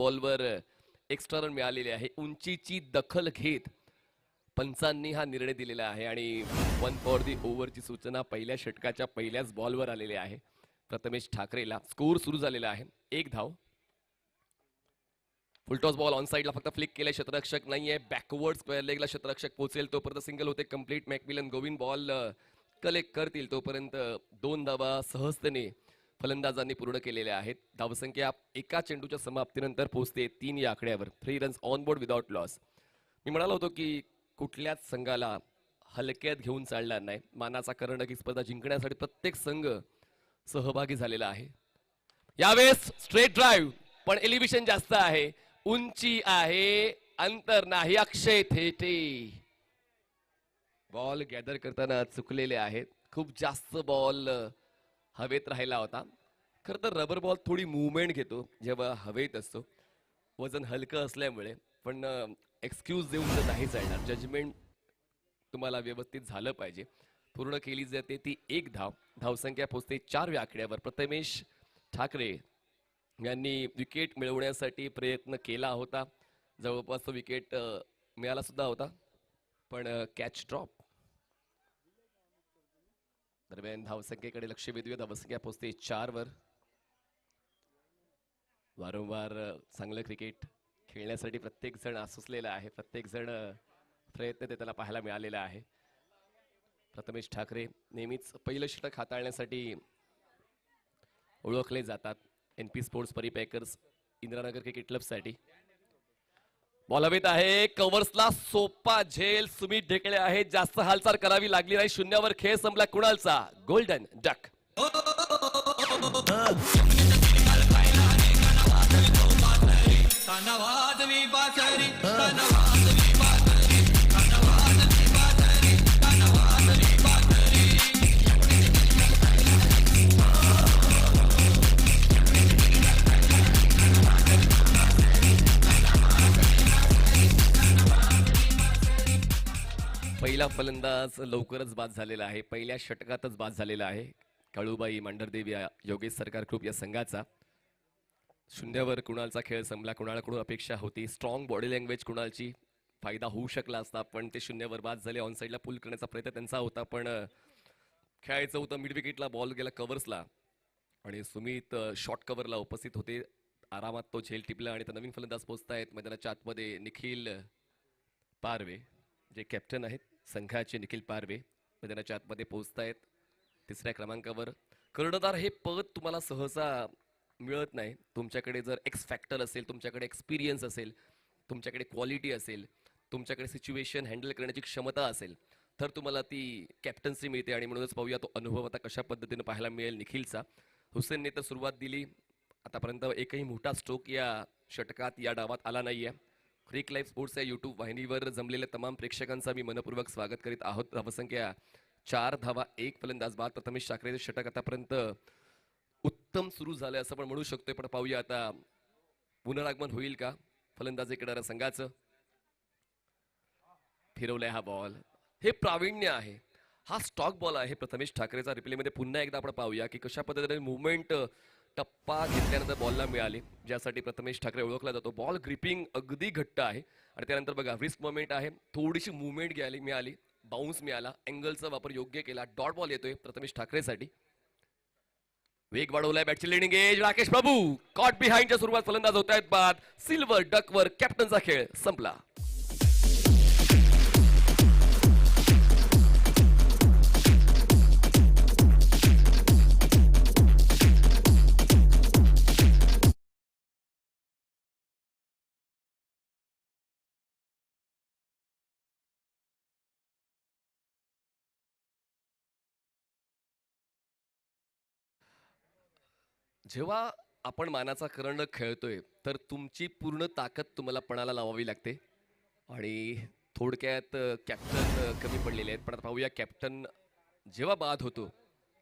बॉलवर extra run मिळालेले आहे. उंचीची दखल घेत पंचांनी हा निर्णय दिलेला आहे आणि 1 फॉर दी ओव्हरची सूचना पहिल्या षटकाच्या पहिल्याच बॉलवर आलेली आहे. प्रथमेश ठाकरेला स्कोर सुरू झालेला आहे. 1 धाव. फुलटॉस बॉल ऑन साइडला फक्त फ्लिक केले. क्षेत्ररक्षक नाहीये. बॅकवर्ड स्क्वेअर लेगला क्षेत्ररक्षक पोहोचेल तोपर्यंत सिंगल होते complete. Macmillan Govind ball collect करतील तोपर्यंत 2 धावा सहजतेने फलंदाजांनी पूर्ण केलेल्या आहेत. धावसंख्या एका चेंडूच्या समाप्तीनंतर पोहोचते 3 या आकड्यावर. 3 runs on board without loss. मी म्हणालो होतो की कुठल्याच संघाला हलक्यात घेऊन चालणार नाही. मानाचा करंडक ही स्पर्धा जिंकण्यासाठी प्रत्येक संघ सहभागी झालेला आहे. यावेळेस स्ट्रेट ड्राईव्ह पण एलिव्हेशन जास्त आहे. उंची आहे. अंतर नाही. अक्षय थेटे बॉल गॅदर करताना चुकलेले आहेत. खूप जास्त बॉल हवेत राहिला होता. खरं तर रबर बॉल थोडी मुवमेंट घेतो जेव्हा हवेत असतो, वजन हलकं असल्यामुळे. पण एक्सक्यूज देऊन तर नाही चालणार. जजमेंट तुम्हाला व्यवस्थित झालं पाहिजे. पूर्ण केली जाते ती 1 धाव. धावसंख्या पोहोचते 4 या आकड्यावर. प्रथमेश ठाकरे यांनी विकेट मिळवण्यासाठी प्रयत्न केला होता. जवळपास तो विकेट मिळाला सुद्धा होता पण कॅच ड्रॉप. दरम्यान धावसंख्येकडे लक्ष वेधूया. धावसंख्या पोहोचते 4 वर. वारंवार चांगलं क्रिकेट खेळण्यासाठी प्रत्येक जण आसुसलेला आहे. प्रत्येक जण प्रयत्न देताना पाहायला मिळालेला आहे. प्रथमेश ठाकरे नेहमीच पहिलं षटक हाताळण्यासाठी ओळखले जातात. NP स्पोर्ट्स परिपॅकर्स इंदिरानगर क्रिकेट क्लबसाठी. बॉल हवेत आहे. कव्हर्सला सोपा झेल. सुमित ढेकळे आहेत. जास्त हालचाल करावी लागली नाही. 0 वर खेळ संपला. कुणालचा गोल्डन डक. पहिला फलंदाज लवकरच बाद झालेला आहे. पहिल्या षटकातच बाद झालेला आहे. काळूबाई मांढरदेव या योगेश सरकार ग्रुप या संघाचा. 0 वर कुणालचा खेळ संपला. कुणालकडून अपेक्षा होती स्ट्रॉंग बॉडी लँग्वेज. कुणालची फायदा होऊ शकला असता पण ते 0 वर बाद झाले. ऑन साइडला पुल करण्याचा प्रयत्न त्यांचा होता पण खेळायचं होतं. मिड विकेटला बॉल गेला कव्हर्सला आणि सुमित शॉर्ट कव्हरला उपस्थित होते. आरामात तो झेल टिपला आणि नवीन फलंदाज पोहोचतायत मैदानाच्या आतमध्ये. निखिल पारवे जे कॅप्टन आहेत संघाचे. निखिल पारवे मैदानाच्या आतमध्ये पोहोचतायत 3ऱ्या क्रमांकावर. कर्णधार हे पद तुम्हाला सहसा मिळत नाही. तुमच्याकडे जर एक्स फॅक्टर असेल, तुमच्याकडे एक्सपिरियन्स असेल, तुमच्याकडे क्वालिटी असेल, तुमच्याकडे सिच्युएशन हँडल करण्याची क्षमता असेल तर तुम्हाला ती कॅप्टन्सी मिळते. आणि म्हणूनच पाहूया तो अनुभव आता कशा पद्धतीने पाहायला मिळेल निखिलचा. हुसेनने तर सुरुवात दिली. आतापर्यंत एकही मोठा स्ट्रोक या षटकात या डावात आला नाहीये. क्रिक लाईव्ह स्पोर्ट्स या यूट्यूब वाहिनीवर जमलेल्या तमाम प्रेक्षकांचा मी मनपूर्वक स्वागत करीत आहोत. धावसंख्या 4 धावा 1 फलंदाज बाद. प्रथमेश ठाकरेचे षटक आतापर्यंत उत्तम सुरू झालं असं पण म्हणू शकतोय. पण पाहूया आता पुनरागमन होईल का फलंदाजी करणाऱ्या संघाचं. फिरवलाय हा बॉल. हे प्रावीण्य आहे. हा स्टॉक बॉल आहे प्रथमेश ठाकरेचा. रिप्लेमध्ये पुन्हा एकदा आपण पाहूया की कशा पद्धतीने मुवमेंट टप्पा घेतल्यानंतर बॉलला मिळाली, ज्यासाठी प्रथमेश ठाकरे ओळखला जातो. बॉल ग्रिपिंग अगदी घट्ट आहे आणि त्यानंतर बघा रिस्क मोमेंट आहे. थोडीशी मुवमेंट मिळाली. बाउन्स मिळाला. अँगलचा वापर योग्य केला. डॉट बॉल येतोय प्रथमेश ठाकरेसाठी. वेग वाढवलाय. बॅटची लिडिंग एज राकेश प्रभू कॉट बिहाइंडच्या सुरुवात फलंदाज होत आहेत बाद. सिल्वर डकवर कॅप्टनचा खेळ संपला. जेव्हा आपण मानाचा करंडक खेळतोय तर तुमची पूर्ण ताकद तुम्हाला पणाला लावावी लागते आणि थोडक्यात कॅप्टन कमी पडलेले आहेत. पण आता पाहूया कॅप्टन जेव्हा बाद होतो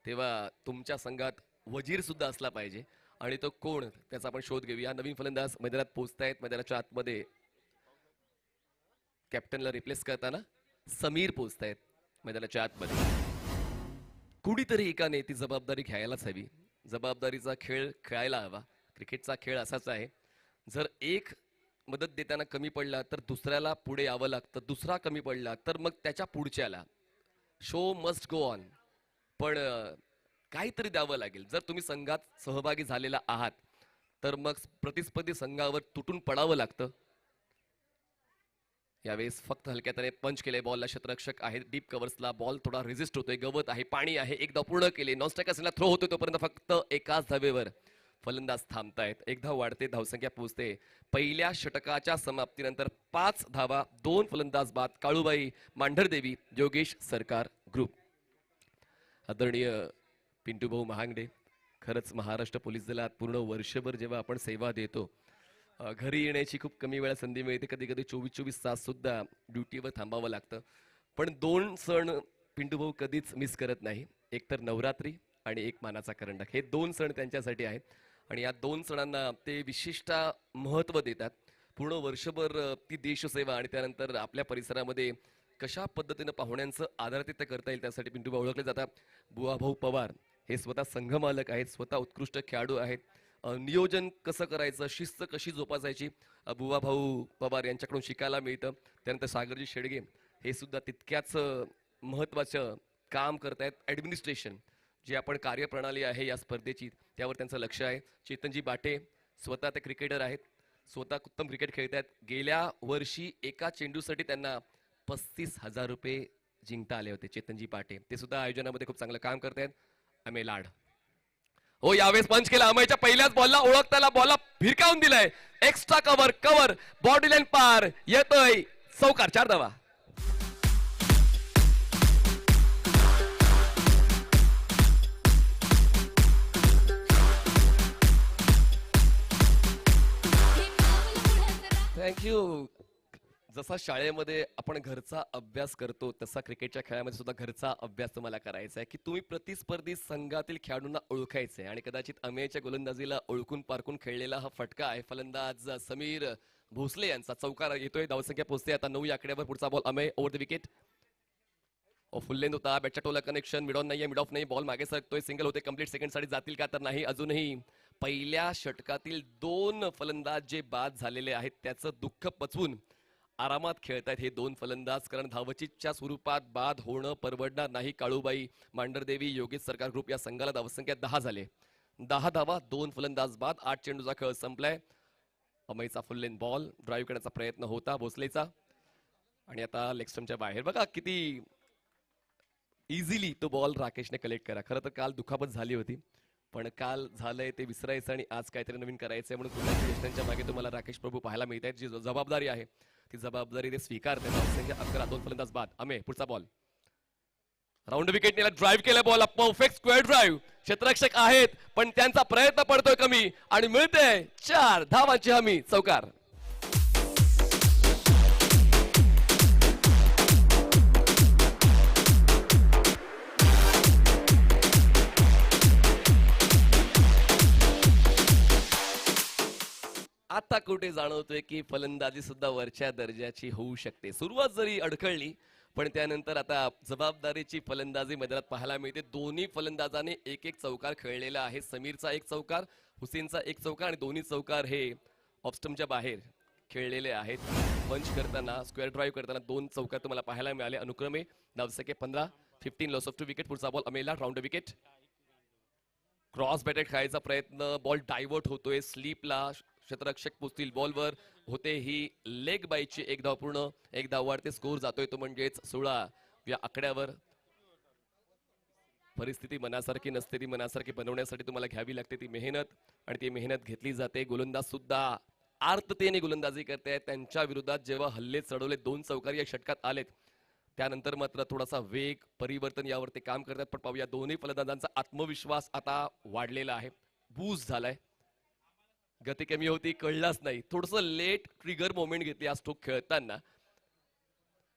तेव्हा तुमच्या संघात वजीर सुद्धा असला पाहिजे आणि तो कोण त्याचा आपण शोध घेऊया. नवीन फलंदाज मैदानात पोहोचतायत. मैदानाच्या आतमध्ये कॅप्टनला रिप्लेस करताना समीर पोहोचतायत मैदानाच्या आतमध्ये. कुणीतरी एकाने ती जबाबदारी घ्यायलाच हवी. जबाबदारीचा खेळ खेळायला हवा. क्रिकेटचा खेळ असाच आहे. जर एक मदत देताना कमी पडला तर दुसऱ्याला पुढे यावं लागतं, दुसरा कमी पडला तर मग त्याच्या पुढच्याला. Show must go on. पण काहीतरी द्यावं लागेल. जर तुम्ही संघात सहभागी झालेला आहात तर मग प्रतिस्पर्धी संघावर तुटून पडावं लागतं. यावेळेस फक्त हलक्याने पंच केले बॉलला, क्षेत्ररक्षक आहे डीप कव्हर्सला, बॉल थोडा रेजिस्ट होतोय, गवत आहे, पाणी आहे, एक धाव पूर्ण केले, नॉन स्ट्रायकर असलेला थ्रो होतोय तोपर्यंत फक्त एकाच धावेवर फलंदाज थांबतायत. एक धाव वाढते, धावसंख्या पोहोचते पहिल्या षटकाच्या समाप्तीनंतर 5 धावा, 2 फलंदाज बाद. काळूबाई, मांढरदेवी, योगेश सरकार ग्रुप. आदरणीय पिंटू भाऊ महांगडे, खरंच महाराष्ट्र पोलीस दलात पूर्ण वर्षभर जेव्हा आपण सेवा देतो, घरी येण्याची खूप कमी वेळा संधी मिळते. कधी कधी 24-24 तास सुद्धा ड्युटीवर थांबावं लागतं. पण 2 सण पिंटू भाऊ कधीच मिस करत नाही. एक तर नवरात्री आणि एक मानाचा करंडक. हे 2 सण त्यांच्यासाठी आहेत आणि या 2 सणांना ते विशिष्ट महत्त्व देतात. पूर्ण वर्षभर ती देशसेवा आणि त्यानंतर आपल्या परिसरामध्ये कशा पद्धतीनं पाहुण्यांचं आदरातिथ्य करता येईल त्यासाठी पिंटू भाऊ ओळखले जातात. बुवाभाऊ पवार हे स्वतः संघमालक आहेत, स्वतः उत्कृष्ट खेळाडू आहेत. नियोजन कसं करायचं, शिस्त कशी जोपासायची, बुवाभाऊ पवार यांच्याकडून शिकायला मिळतं. त्यानंतर सागरजी शेडगे हे सुद्धा तितक्याच महत्त्वाचं काम करतायत. ॲडमिनिस्ट्रेशन जी आपण कार्यप्रणाली आहे या स्पर्धेची त्यावर त्यांचं लक्ष आहे. चेतनजी बाटे स्वतः ते क्रिकेटर आहेत, स्वतः उत्तम क्रिकेट खेळत आहेत. गेल्या वर्षी एका चेंडूसाठी त्यांना 35,000 रुपये जिंकता आले होते. चेतनजी पाटे ते सुद्धा आयोजनामध्ये खूप चांगलं काम करतायत. अमेय लाड हो, यावेळेस पंच केला. अमेयच्या पहिल्याच बॉलला ओळखताना बॉलला भिरकावून दिलाय. Extra cover cover body line पार येतोय चौकार. 4 धावा. थँक्यू. जसा शाळेमध्ये आपण घरचा अभ्यास करतो तसा क्रिकेटच्या खेळामध्ये सुद्धा घरचा अभ्यास तुम्हाला करायचा आहे की तुम्ही प्रतिस्पर्धी संघातील खेळाडूंना ओळखायचे आणि कदाचित अमेयच्या गोलंदाजीला ओळखून पारखून खेळलेला हा फटका आहे. फलंदाज समीर भोसले यांचा चौकार येतोय. धावसंख्या पोहोचते आता 9 आकड्यावर. पुढचा ball Amey over the wicket. फुल्लेंद होता, बॅटच्या टोला कनेक्शन, मिड ऑन नाहीये, मिड ऑफ नाही, बॉल मागे सरकतोय, सिंगल होते. कंप्लीट सेकंड साठी जातील का तर नाही अजूनही. पहिल्या षटकातील 2 फलंदाज जे बाद झालेले आहेत त्याचं दुःख पचवून आरामात खेळतायत हे 2 फलंदाज, कारण धावचीच्या स्वरूपात बाद होणं परवडणार नाही. काळूबाई, मांढरदेवी, योगेश सरकार ग्रुप या संघाला धावसंख्या 10 झाले. 10 धावा, 2 फलंदाज बाद. 8 चेंडूचा खेळ संपलाय. अमयचा फुल्लेन बॉल ड्राईव्ह करण्याचा प्रयत्न होता भोसलेचा आणि आता लेग स्टंपच्या बाहेर. बघा किती इझिली तो बॉल राकेशने कलेक्ट करा. खरं तर काल दुखापत झाली होती, पण काल झालंय ते विसरायचं आणि आज काहीतरी नवीन करायचंय म्हणून कॉंग्रॅच्युलेशनच्या मागे तुम्हाला राकेश प्रभू पाहायला मिळत आहेत. जी जबाबदारी आहे ती जबाबदारी ते स्वीकारते. 11, 2 फलंदाज बाद. अमे पुढचा बॉल राऊंड विकेट नेला, ड्राईव्ह केला बॉल, परफेक्ट स्क्वेअर ड्राईव्ह. क्षेत्ररक्षक आहेत पण त्यांचा प्रयत्न पडतोय कमी आणि मिळते 4 धावांची हमी. चौकार. आता कुठे जाणवतोय की फलंदाजी सुद्धा वरच्या दर्जाची होऊ शकते. सुरुवात जरी अडखळली पण त्यानंतर आता जबाबदारीची फलंदाजी मैदानात पाहायला मिळते. दोन्ही फलंदाजांनी एक एक चौकार खेळलेला आहे. समीरचा 1 चौकार, हुसेनचा 1 चौकार आणि दोन्ही चौकार हे ऑफस्टंपच्या बाहेर खेळलेले आहेत. पंच करताना स्क्वेअर ड्राईव्ह करताना 2 चौकार तुम्हाला पाहायला मिळाले अनुक्रमे. धावसंख्या 15, 15 लॉस ऑफ 2 विकेट. पुढचा बॉल अमेला राऊंड विकेट. क्रॉस बॅटेड खेळायचा प्रयत्न, बॉल डायव्हर्ट होतोय स्लीपला. क्षेत्ररक्षक पोचतील बॉलवर, होते ही लेग बायची. 1 धाव पूर्ण, 1 धाव वाढते. स्कोर जातोय तो म्हणजेच 16 या आकड्यावर. परिस्थिती मनासारखी नसते, ती मनासारखी बनवण्यासाठी तुम्हाला घ्यावी लागते ती मेहनत आणि ती मेहनत घेतली जाते. गोलंदाज सुद्धा आर्ततेने गोलंदाजी करतायत. त्यांच्या विरोधात जेव्हा हल्ले चढवले 2 चौकार या षटकात आलेत त्यानंतर मात्र थोडासा वेग परिवर्तन यावर ते काम करतात. पण पाहूया दोन्ही फलंदाजांचा आत्मविश्वास आता वाढलेला आहे, बूस्ट झालाय. गती कमी होती कळलाच नाही, थोडस लेट ट्रिगर मोमेंट घेतली आज स्ट्रोक खेळताना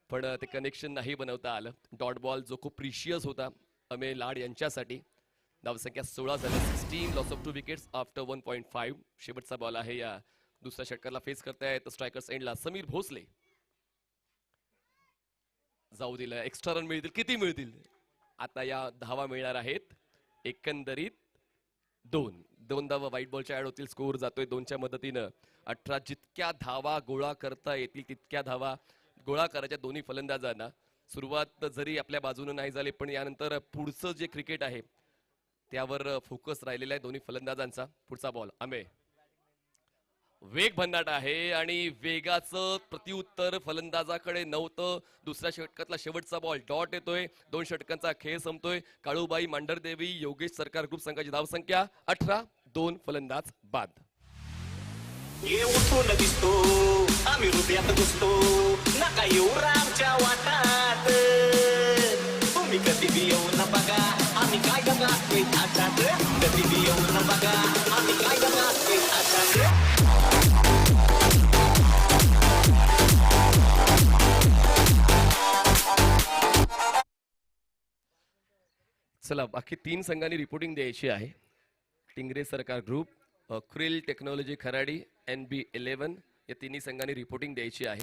पण ते कनेक्शन नाही बनवता आलं. डॉट बॉल जो खूप प्रिशियस होता अमेय लाड यांच्यासाठी. धावसंख्या 16 झाली, 16 लॉस ऑफ 2 विकेट्स आफ्टर 1.5. शेवटचा बॉल आहे या दुसऱ्या षटकाला फेस करतायत स्ट्रायकर्स एंडला समीर भोसले. जाऊ दिलं, एक्स्ट्रा रन मिळतील, किती मिळतील आता? या धावा मिळणार आहेत एकंदरीत 2. 2 धावा व्हाईट बॉलच्या ऍड होतील. स्कोर जातोय 2च्या मदतीनं 18. जितक्या धावा गोळा करता येतील तितक्या धावा गोळा करायच्या दोन्ही फलंदाजांना. सुरुवात जरी आपल्या बाजूने नाही झाली पण यानंतर पुढचं जे क्रिकेट आहे त्यावर फोकस राहिलेला आहे दोन्ही फलंदाजांचा. पुढचा बॉल अमे, वेग भन्नाट आहे आणि वेगाचं प्रत्युत्तर फलंदाजाकडे नव्हतं. दुसऱ्या षटकातला शेवटचा बॉल डॉट येतोय. 2 षटकांचा खेळ संपतोय. काळूबाई मांढरदेवी योगेश सरकार ग्रुप संघाची धावसंख्या 18. 2 फलंदाज बाद. उठून दिसतो आम्ही हृदयात घुसतो नका येऊ आमच्या वाटात. तुम्ही कधी बी येऊ न बघा आम्ही काय गमातोय आठात. कधी बी येऊ न बघा आम्ही काय गमातोय आठात. चला बाकी 3 संघांनी रिपोर्टिंग द्यायची आहे. टिंगरे सरकार group, krill technology Kharadi, NB11 या तिन्ही संघांनी रिपोर्टिंग द्यायची आहे.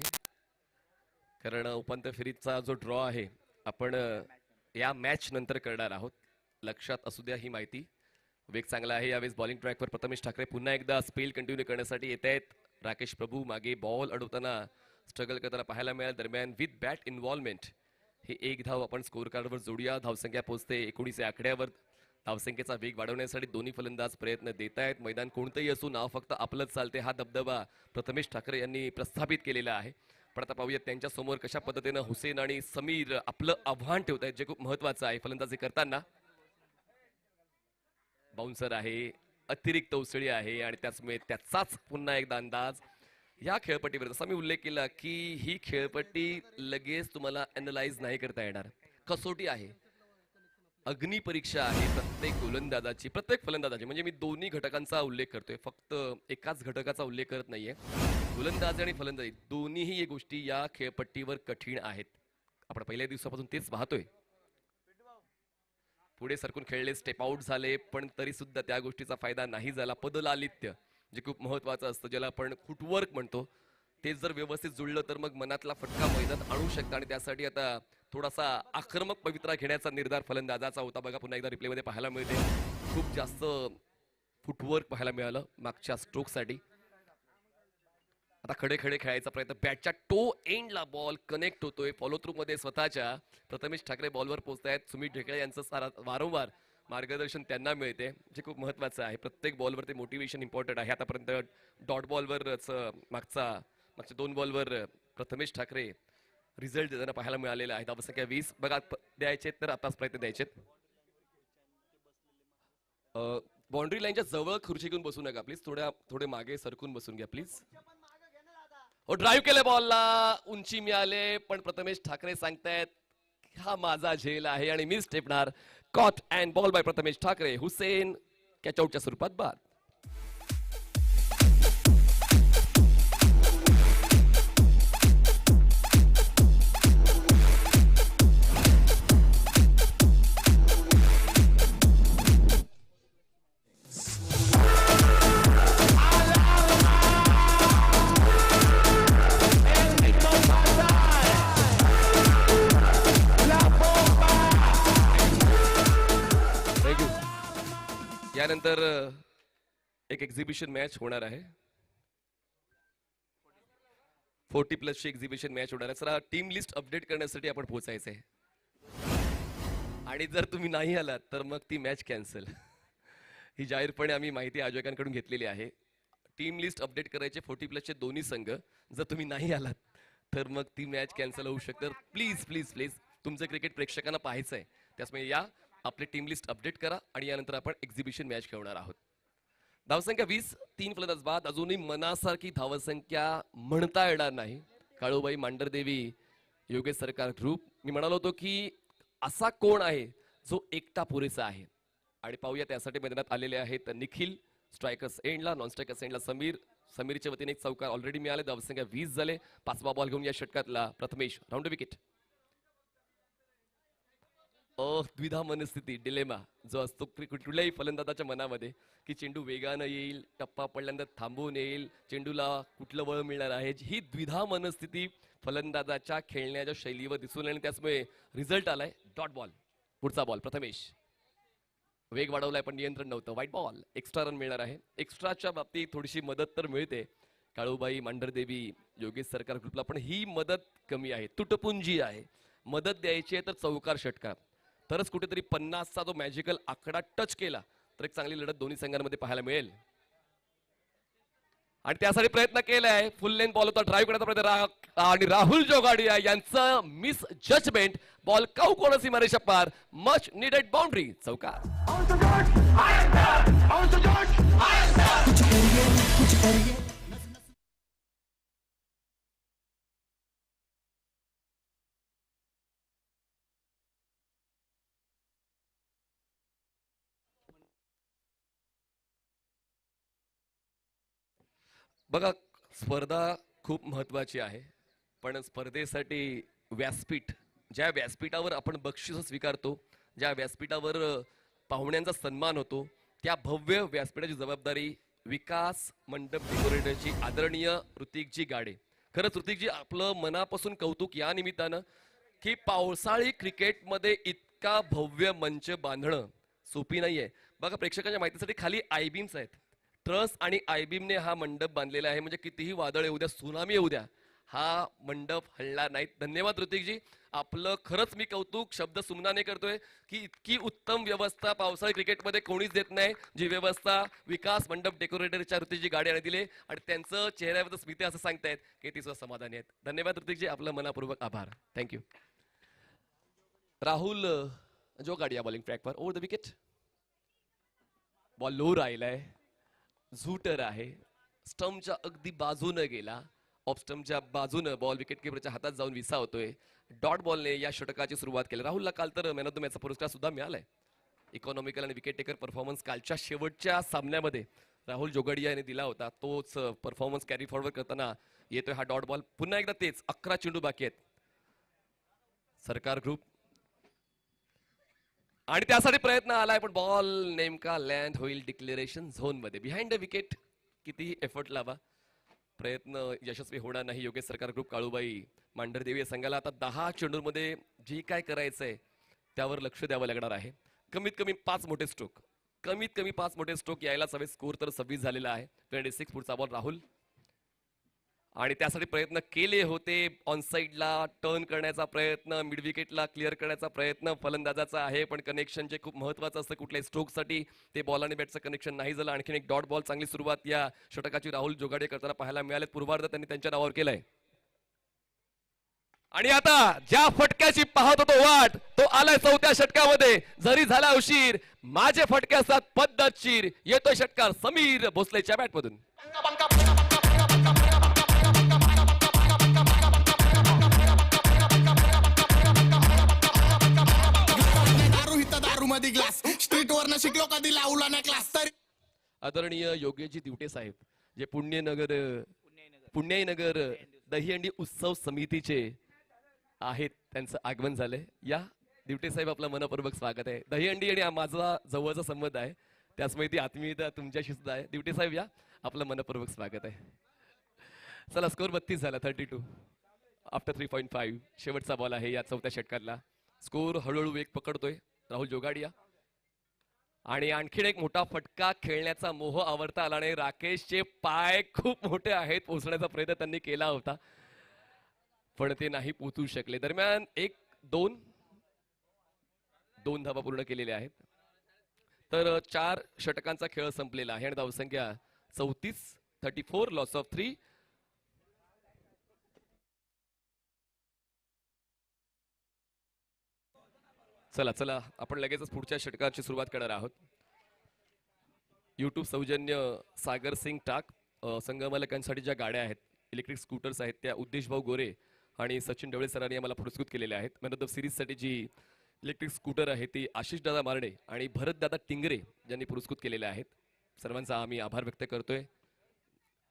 कारण उपांत्य फेरीचा जो ड्रॉ आहे आपण या मॅच नंतर करणार आहोत. लक्षात असू द्या ही माहिती. वेग चांगला आहे यावेळेस. बॉलिंग ट्रॅकवर प्रथमेश ठाकरे पुन्हा एकदा स्पेल कंटिन्यू करण्यासाठी येत आहेत. राकेश प्रभू मागे बॉल अडवताना स्ट्रगल करताना पाहायला मिळाल. दरम्यान विथ बॅट इन्व्हॉल्वमेंट ही 1 धाव आपण स्कोर कार्डवर जोडूया. धावसंख्या पोहोचते 19 या आकड्यावर. धावसंख्येचा वेग वाढवण्यासाठी दोन्ही फलंदाज प्रयत्न देत आहेत. मैदान कोणतंही असू नाव फक्त आपलंच चालते हा दबदबा प्रथमेश ठाकरे यांनी प्रस्थापित केलेला आहे. पण आता पाहूयात त्यांच्या समोर कशा पद्धतीनं हुसेन आणि समीर आपलं आव्हान ठेवत आहेत जे खूप महत्वाचं आहे फलंदाजी करताना. बाउन्सर आहे, अतिरिक्त उसळी आहे आणि त्याचमुळे त्याचाच पुन्हा एकदा अंदाज. या खेळपट्टीवर जसा मी उल्लेख केला की ही खेळपट्टी लगेच तुम्हाला अॅनलाइज नाही करता येणार. कसोटी आहे, अग्निपरीक्षा आहे प्रत्येक गोलंदाजाची, प्रत्येक फलंदाजाची. म्हणजे मी दोन्ही घटकांचा उल्लेख करतोय, फक्त एकाच घटकाचा उल्लेख करत नाहीये. गोलंदाजी आणि फलंदाजी दोन्हीही गोष्टी या खेळपट्टीवर कठीण आहेत. आपण पहिल्या दिवसापासून तेच पाहतोय. पुढे सरकून खेळले, स्टेप आउट झाले, पण तरी सुद्धा त्या गोष्टीचा फायदा नाही झाला. पदलालित्य जे खूप महत्वाचं असतं, ज्याला आपण फुटवर्क म्हणतो, ते जर व्यवस्थित जुळलं तर मग मनातला फटका मैदानात आणू शकतं. आणि त्यासाठी आता थोडासा आक्रमक पवित्रा घेण्याचा निर्धार फलंदाजाचा होता. बघा पुन्हा एकदा रिप्लेमध्ये पाहायला मिळते, खूप जास्त फुटवर्क पाहायला मिळालं मागच्या स्ट्रोकसाठी. आता खडे खडे खेळायचा प्रयत्न, बॅटच्या टो एंडला बॉल कनेक्ट होतोय. फॉलो थ्रू मध्ये स्वतःच्या प्रथमेश ठाकरे बॉलवर पोहोचतायत. सुमित ढेकळे यांचं वारंवार मार्गदर्शन त्यांना मिळते, जे खूप महत्वाचं आहे. प्रत्येक बॉलवर ते मोटिवेशन इम्पॉर्टंट आहे. आतापर्यंत डॉट बॉलवरच मागच्या 2 बॉलवर प्रथमेश ठाकरे रिझल्ट देताना पाहायला मिळालेला आहे. धावसंख्या 20. बघा द्यायचे तर आताच प्रयत्न द्यायचे. बाउंड्री लाईनच्या जवळ खुर्ची घेऊन बसू नका प्लीज, थोडे मागे सरकून बसून घ्या प्लीज. ड्राईव्ह केले बॉलला, उंची मिळाले, पण प्रथमेश ठाकरे सांगतायत हा माझा झेल आहे आणि मी स्टेपणार. Caught and bowled by Prathamesh Thackeray. Hussain catch आउटच्या स्वरूपात बाद. यानंतर एक एक्झिबिशन मॅच होणार आहे. 40+ ची एक्झिबिशन मॅच होणार आहे. सर टीम लिस्ट अपडेट करण्यासाठी आपण पोहोचायचंय आणि जर तुम्ही नाही आलात तर मग ती मॅच कॅन्सल. ही जाहीरपणे आम्ही माहिती आयोजकांकडून घेतलेली आहे. टीम लिस्ट अपडेट करायचे 40+ चे दोन्ही संघ. जर तुम्ही नाही आलात तर मग ती मॅच कॅन्सल होऊ शकते. प्लीज प्लीज प्लीज तुमचं क्रिकेट प्रेक्षकांना पाहायचं आहे, त्यामुळे या आपली टीम लिस्ट अपडेट करा आणि यानंतर आपण एक्झिबिशन मॅच खेळणार आहोत. धावसंख्या 20. 3 फलंदाज बाद. अजूनही मनासारखी धावसंख्या म्हणता येणार नाही. काळूबाई मांढरदेवी योगेश सरकार ग्रुप. मी म्हणालो होतो की असा कोण आहे जो एकटा पुरेसा आहे, आणि पाहूया त्यासाठी मैदानात आलेले आहेत निखिल. स्ट्रायकर्स एंडला, नॉन स्ट्रायकर्स एंडला समीरच्या वतीने एक चौकार ऑलरेडी मिळाले. धावसंख्या 20 झाले. 5वा बॉल घेऊन या षटकातला प्रथमेश राऊंड विकेट. द्विधा मनस्थिती, डिलेमा जो असतो कुठल्याही फलंदाजाच्या मनामध्ये की चेंडू वेगानं येईल, टप्पा पडल्यानंतर थांबून येईल, चेंडूला कुठलं वळ मिळणार आहे, ही द्विधा मनस्थिती फलंदाजाच्या खेळण्याच्या शैलीवर दिसून आली. त्यामुळे रिझल्ट आलाय डॉट बॉल. पुढचा बॉल प्रथमेश. वेग वाढवलाय पण नियंत्रण नव्हतं. व्हाईट बॉल, एक्स्ट्रा रन मिळणार आहे. एक्स्ट्राच्या बाबतीत थोडीशी मदत तर मिळते काळूबाई मांढरदेवी योगेश सरकार ग्रुपला, पण ही मदत कमी आहे, तुटपुंजी आहे. मदत द्यायची आहे तर चौकार षटकार, तरच कुठेतरी 50चा जो मॅजिकल आकडा टच केला तर एक चांगली लढत दोन्ही संघांमध्ये पाहायला मिळेल. आणि त्यासाठी प्रयत्न केलाय, फुल लेन बॉल होता, ड्राईव्ह करण्याचा प्रयत्न आणि राहुल जोगाडिया यांचं मिस जजमेंट, बॉल काऊ कोण सीमारेषा पार, मच निडेड बाउंड्री, चौकार. बघा, स्पर्धा खूप महत्वाची आहे, पण स्पर्धेसाठी व्यासपीठ, ज्या व्यासपीठावर आपण बक्षीस स्वीकारतो, ज्या व्यासपीठावर पाहुण्यांचा सन्मान होतो, त्या भव्य व्यासपीठाची जबाबदारी विकास मंडप डेकोरेटरची आदरणीय ऋतिकजी गाडे. खरंच ऋतिकजी, आपलं मनापासून कौतुक या निमित्तानं की पावसाळी क्रिकेटमध्ये इतका भव्य मंच बांधणं सोपी नाहीये. बघा, प्रेक्षकांच्या माहितीसाठी खाली आयबीम्स आहेत. ट्रस आणि आयबीमने हा मंडप बांधलेला आहे, म्हणजे कितीही वादळ येऊ द्या, सुनामी येऊ द्या, हा मंडप हलणार नाहीत. धन्यवाद ऋतिकजी, आपलं खरंच मी कौतुक शब्द सुमनाने करतोय की इतकी उत्तम व्यवस्था पावसाळी क्रिकेटमध्ये कोणीच देत नाही, जी व्यवस्था विकास मंडप डेकोरेटरच्या ऋतिकजी गाडी आणि दिले, आणि त्यांचं चेहऱ्यावर स्मिते असं सांगतायत की ती समाधानी आहेत. धन्यवाद ऋतिकजी, आपलं मनापूर्वक आभार. Thank you. Rahul Jogadia bowling track पर over the wicket. Ball low राहिलाय, झूटर आहे, स्टंपच्या अगदी बाजूने गेला, ऑफ स्टंपच्या बाजूने बॉल विकेट किपरच्या हातात जाऊन विसावतोय. डॉट बॉलने या षटकाची सुरुवात केली. राहुलला काल तर मॅन ऑफ द मॅचचा पुरस्कार सुद्धा मिळालाय. इकॉनॉमिकल आणि विकेट टेकर परफॉर्मन्स कालच्या शेवटच्या सामन्यामध्ये राहुल जोगडिया यांनी दिला होता, तोच परफॉर्मन्स कॅरी फॉरवर्ड करताना येतोय हा डॉट बॉल. पुन्हा एकदा तेच 11 चेंडू बाकी आहेत सरकार ग्रुप, आणि त्यासाठी प्रयत्न आलाय, पण बॉल नेमका लँड होईल डिक्लेरेशन झोन मध्ये बिहाइंड द विकेट. कितीही एफर्ट लावा, प्रयत्न यशस्वी होणार नाही. योगेश सरकार ग्रुप काळूबाई मांढरदेवी या संघाला आता 10 चेंडूंमध्ये जे काय करायचंय त्यावर लक्ष द्यावं लागणार आहे. कमीत कमी 5 मोठे स्ट्रोक, कमीत कमी 5 मोठे स्ट्रोक यायलाच हवे. स्कोर तर 26 झालेला आहे. 26. पुढचा बॉल राहुल, आणि त्यासाठी प्रयत्न केले होते. ऑन साइडला टर्न करण्याचा प्रयत्न, मिड विकेटला क्लिअर करण्याचा प्रयत्न फलंदाजाचा आहे, पण कनेक्शन जे खूप महत्वाचं असतं कुठल्याही स्ट्रोकसाठी, ते बॉल आणि बॅटचं कनेक्शन नाही झालं. आणखीन एक डॉट बॉल, चांगली सुरुवात या षटकाची राहुल जोगाडे करताना पाहायला मिळाले. पूर्वार्ध त्यांनी त्यांच्या नावावर केलंय, आणि आता ज्या फटक्याची पाहत होतो वाट, तो आलाय 4थ्या षटकामध्ये. जरी झाला उशीर, माझे फटके असतात पद्धतशीर. येतोय षटकार समीर भोसलेच्या बॅटमधून. ग्लास स्ट्रीट वर शिकलो कधी लावला नाही क्लास. तर आदरणीय योगेशजी दिवटे साहेब, जे पुण्यनगर दहीहंडी उत्सव समितीचे आहेत, त्यांचं आगमन झालंय. या दिवटे साहेब, आपलं मनपूर्वक स्वागत आहे. दहीहंडी आणि माझा जवळचा संबंध आहे, त्याचमुळे ती आत्मीयता तुमच्याशी सुद्धा आहे. दिवटे साहेब या, आपलं मनपूर्वक स्वागत आहे. चला, स्कोर 32 झाला, 32 आफ्टर 3.5. शेवटचा बॉल आहे या 4थ्या षटकातला. स्कोर हळूहळू वेग पकडतोय राहुल जोगाडिया, आणि आणखीन एक मोठा फटका खेळण्याचा मोह आवरता आला नाही. राकेशचे पाय खूप मोठे आहेत, पोहोचण्याचा प्रयत्न त्यांनी केला होता, पण ते नाही पोहोचू शकले. दरम्यान 1-2 धावा पूर्ण केलेल्या आहेत. तर 4 षटकांचा खेळ संपलेला आहे आणि धावसंख्या 34, 34, लॉस ऑफ 3. चला आपण लगेचच पुढच्या षटकाची सुरुवात करणार आहोत. युट्यूब सौजन्य सागर सिंग टाक, संगमालकांसाठी ज्या गाड्या आहेत, इलेक्ट्रिक स्कूटर्स आहेत, त्या उद्देश भाऊ गोरे आणि सचिन ढवळे सरांनी आम्हाला पुरस्कृत केलेल्या आहेत. मॅन ऑफ द सिरीजसाठी जी इलेक्ट्रिक स्कूटर आहे ती आशिष दादा मारडे आणि भरत दादा टिंगरे यांनी पुरस्कृत केलेल्या आहेत. सर्वांचा आम्ही आभार व्यक्त करतोय,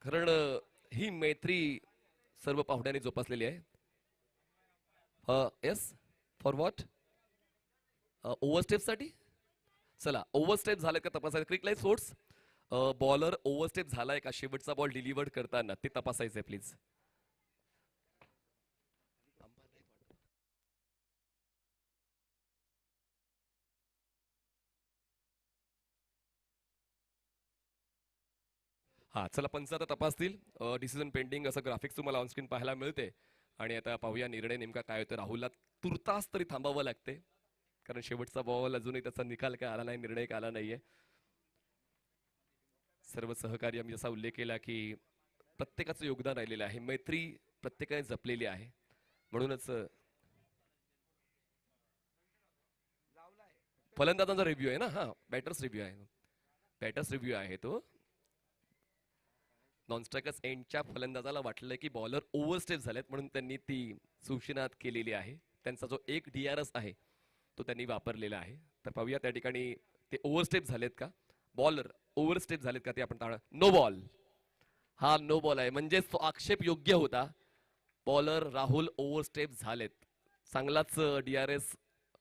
कारण ही मैत्री सर्व पाहुण्यांनी जोपासलेली आहे. Yes, for what? ओव्हरस्टेपसाठी. चला, ओव्हरस्टेप झालं का तपासायचं. क्रिक लाईन सोर्स, बॉलर ओव्हरस्टेप झालाय का शेवटचा बॉल डिलिव्हर्ड करताना ते तपासायचंय प्लीज. हा चला पंच आता तपासतील. डिसिजन पेंडिंग असं ग्राफिक्स तुम्हाला ऑनस्क्रीन पाहायला मिळते. आणि आता पाहूया निर्णय नेमका काय होतो. राहुलला तुर्तास तरी थांबावं लागते, कारण शेवटचा बॉल अजूनही त्याचा निकाल काय आला नाही, निर्णय काय आला नाहीये. सर्व सहकारी आम्ही जसा उल्लेख केला की प्रत्येकाचं योगदान राहिलेलं आहे, मैत्री प्रत्येकाने जपलेली आहे. म्हणूनच फलंदाजांचा रिव्ह्यू आहे ना, हा बॅटर्स रिव्ह्यू आहे, बॅटर्स रिव्ह्यू आहे तो. नॉन स्ट्रायकर्स एंडच्या फलंदाजाला वाटलं की बॉलर ओव्हरस्टेप झालेत, म्हणून त्यांनी ती सूचनात केलेली आहे. त्यांचा जो एक DRS आहे तो त्यांनी वापरलेला आहे. तर पाहूया त्या ठिकाणी ते ओव्हरस्टेप झालेत का, बॉलर ओव्हरस्टेप झालेत का ते आपण पाहणार. नो बॉल, हा नो बॉल आहे, म्हणजे तो आक्षेप योग्य होता. बॉलर राहुल ओव्हरस्टेप झालेत, चांगलाच DRS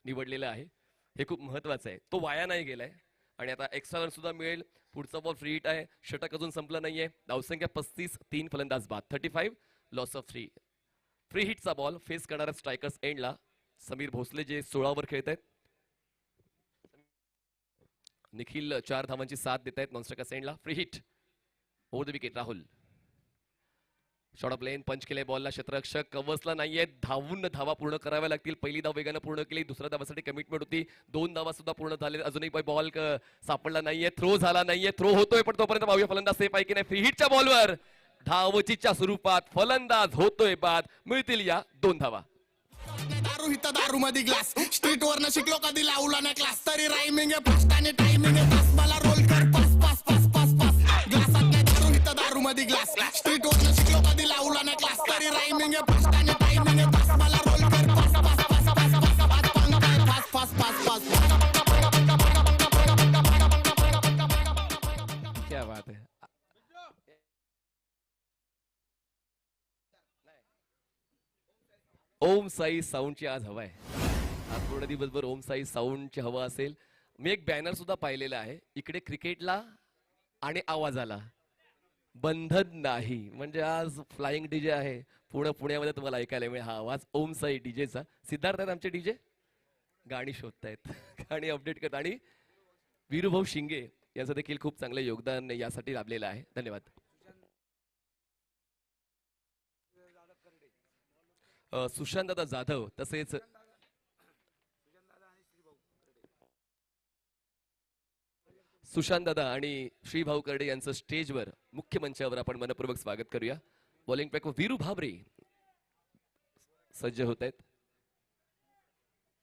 निवडलेला आहे, हे खूप महत्वाचं आहे. तो वाया नाही गेलाय आणि आता एक्स्ट्रा रन सुद्धा मिळेल. पुढचा बॉल फ्री हिट आहे, षटक अजून संपलं नाहीये. धावसंख्या 35, 3 फलंदाज बाद, 35, लॉस ऑफ 3. फ्री हिटचा बॉल फेस करणाऱ्या स्ट्रायकर्स एंडला समीर भोसले जे 16 वर खेळत आहेत. निखिल 4 धावांची साथ देत आहेत नॉन स्ट्रायकर्स एंडला. Free hit over the wicket Rahul. Short of length punch केले बॉलला, क्षेत्ररक्षक कव्हर्सला नाहीये. धावा पूर्ण कराव्या लागतील. पहिली धाव वेगानं पूर्ण केली, दुसऱ्या धावासाठी कमिटमेंट होती. 2 धावा सुद्धा पूर्ण झाले, अजूनही बॉल सापडला नाहीये, थ्रो झाला नाहीये. थ्रो होतोय पण तोपर्यंत पाहूया फलंदाज सेफ आहे की नाही. फ्री हिटच्या बॉलवर धावचीच्या स्वरूपात फलंदाज होतोय बाद, मिळतील या 2 धावा. दारू हित दारू मध्ये ग्लास स्ट्रीट वरनं शिकलो कधी लावला नाही क्लास तरी रायमिंग आहे फास्ट आणि टायमिंग आहे पास मला रोल कर pass pass pass pass pass ग्लासात नाही दारू हित दारू मध्ये ग्लास स्ट्रीट वरनं शिकलो कधी लावला नाही क्लास तरी रायमिंग आहे फास्ट आणि टायमिंग आहे पास मला रोल कर pass pass pass pass pass pass pass pass pass pass क्या बात है. ओम साई साऊंडची आज हवा आहे. आज पूर्ण दिवसभर ओम साई साऊंडची हवा असेल. मी एक बॅनर सुद्धा पाहिलेला आहे, इकडे क्रिकेटला आणि आवाजाला बंधन नाही, म्हणजे आज फ्लाइंग डीजे आहे. पुण्यामध्ये तुम्हाला ऐकायला मिळेल हा आवाज ओम साई डीजेचा. सिद्धार्थ आहेत आमचे डीजे, गाणी शोधतायत गाणी अपडेट करत. आणि वीरूभाऊ शिंगे यांचं देखील खूप चांगलं योगदान यासाठी लाभलेलं आहे. धन्यवाद. सुशांत दादा जाधव तसेच सुशांत दादा आणि श्रीभाऊ कर्डे यांचं स्टेजवर मुख्य मंचावर आपण मनपूर्वक स्वागत करूया. बॉलिंग पॅक वीरू भाबरे सज्ज होत आहेत.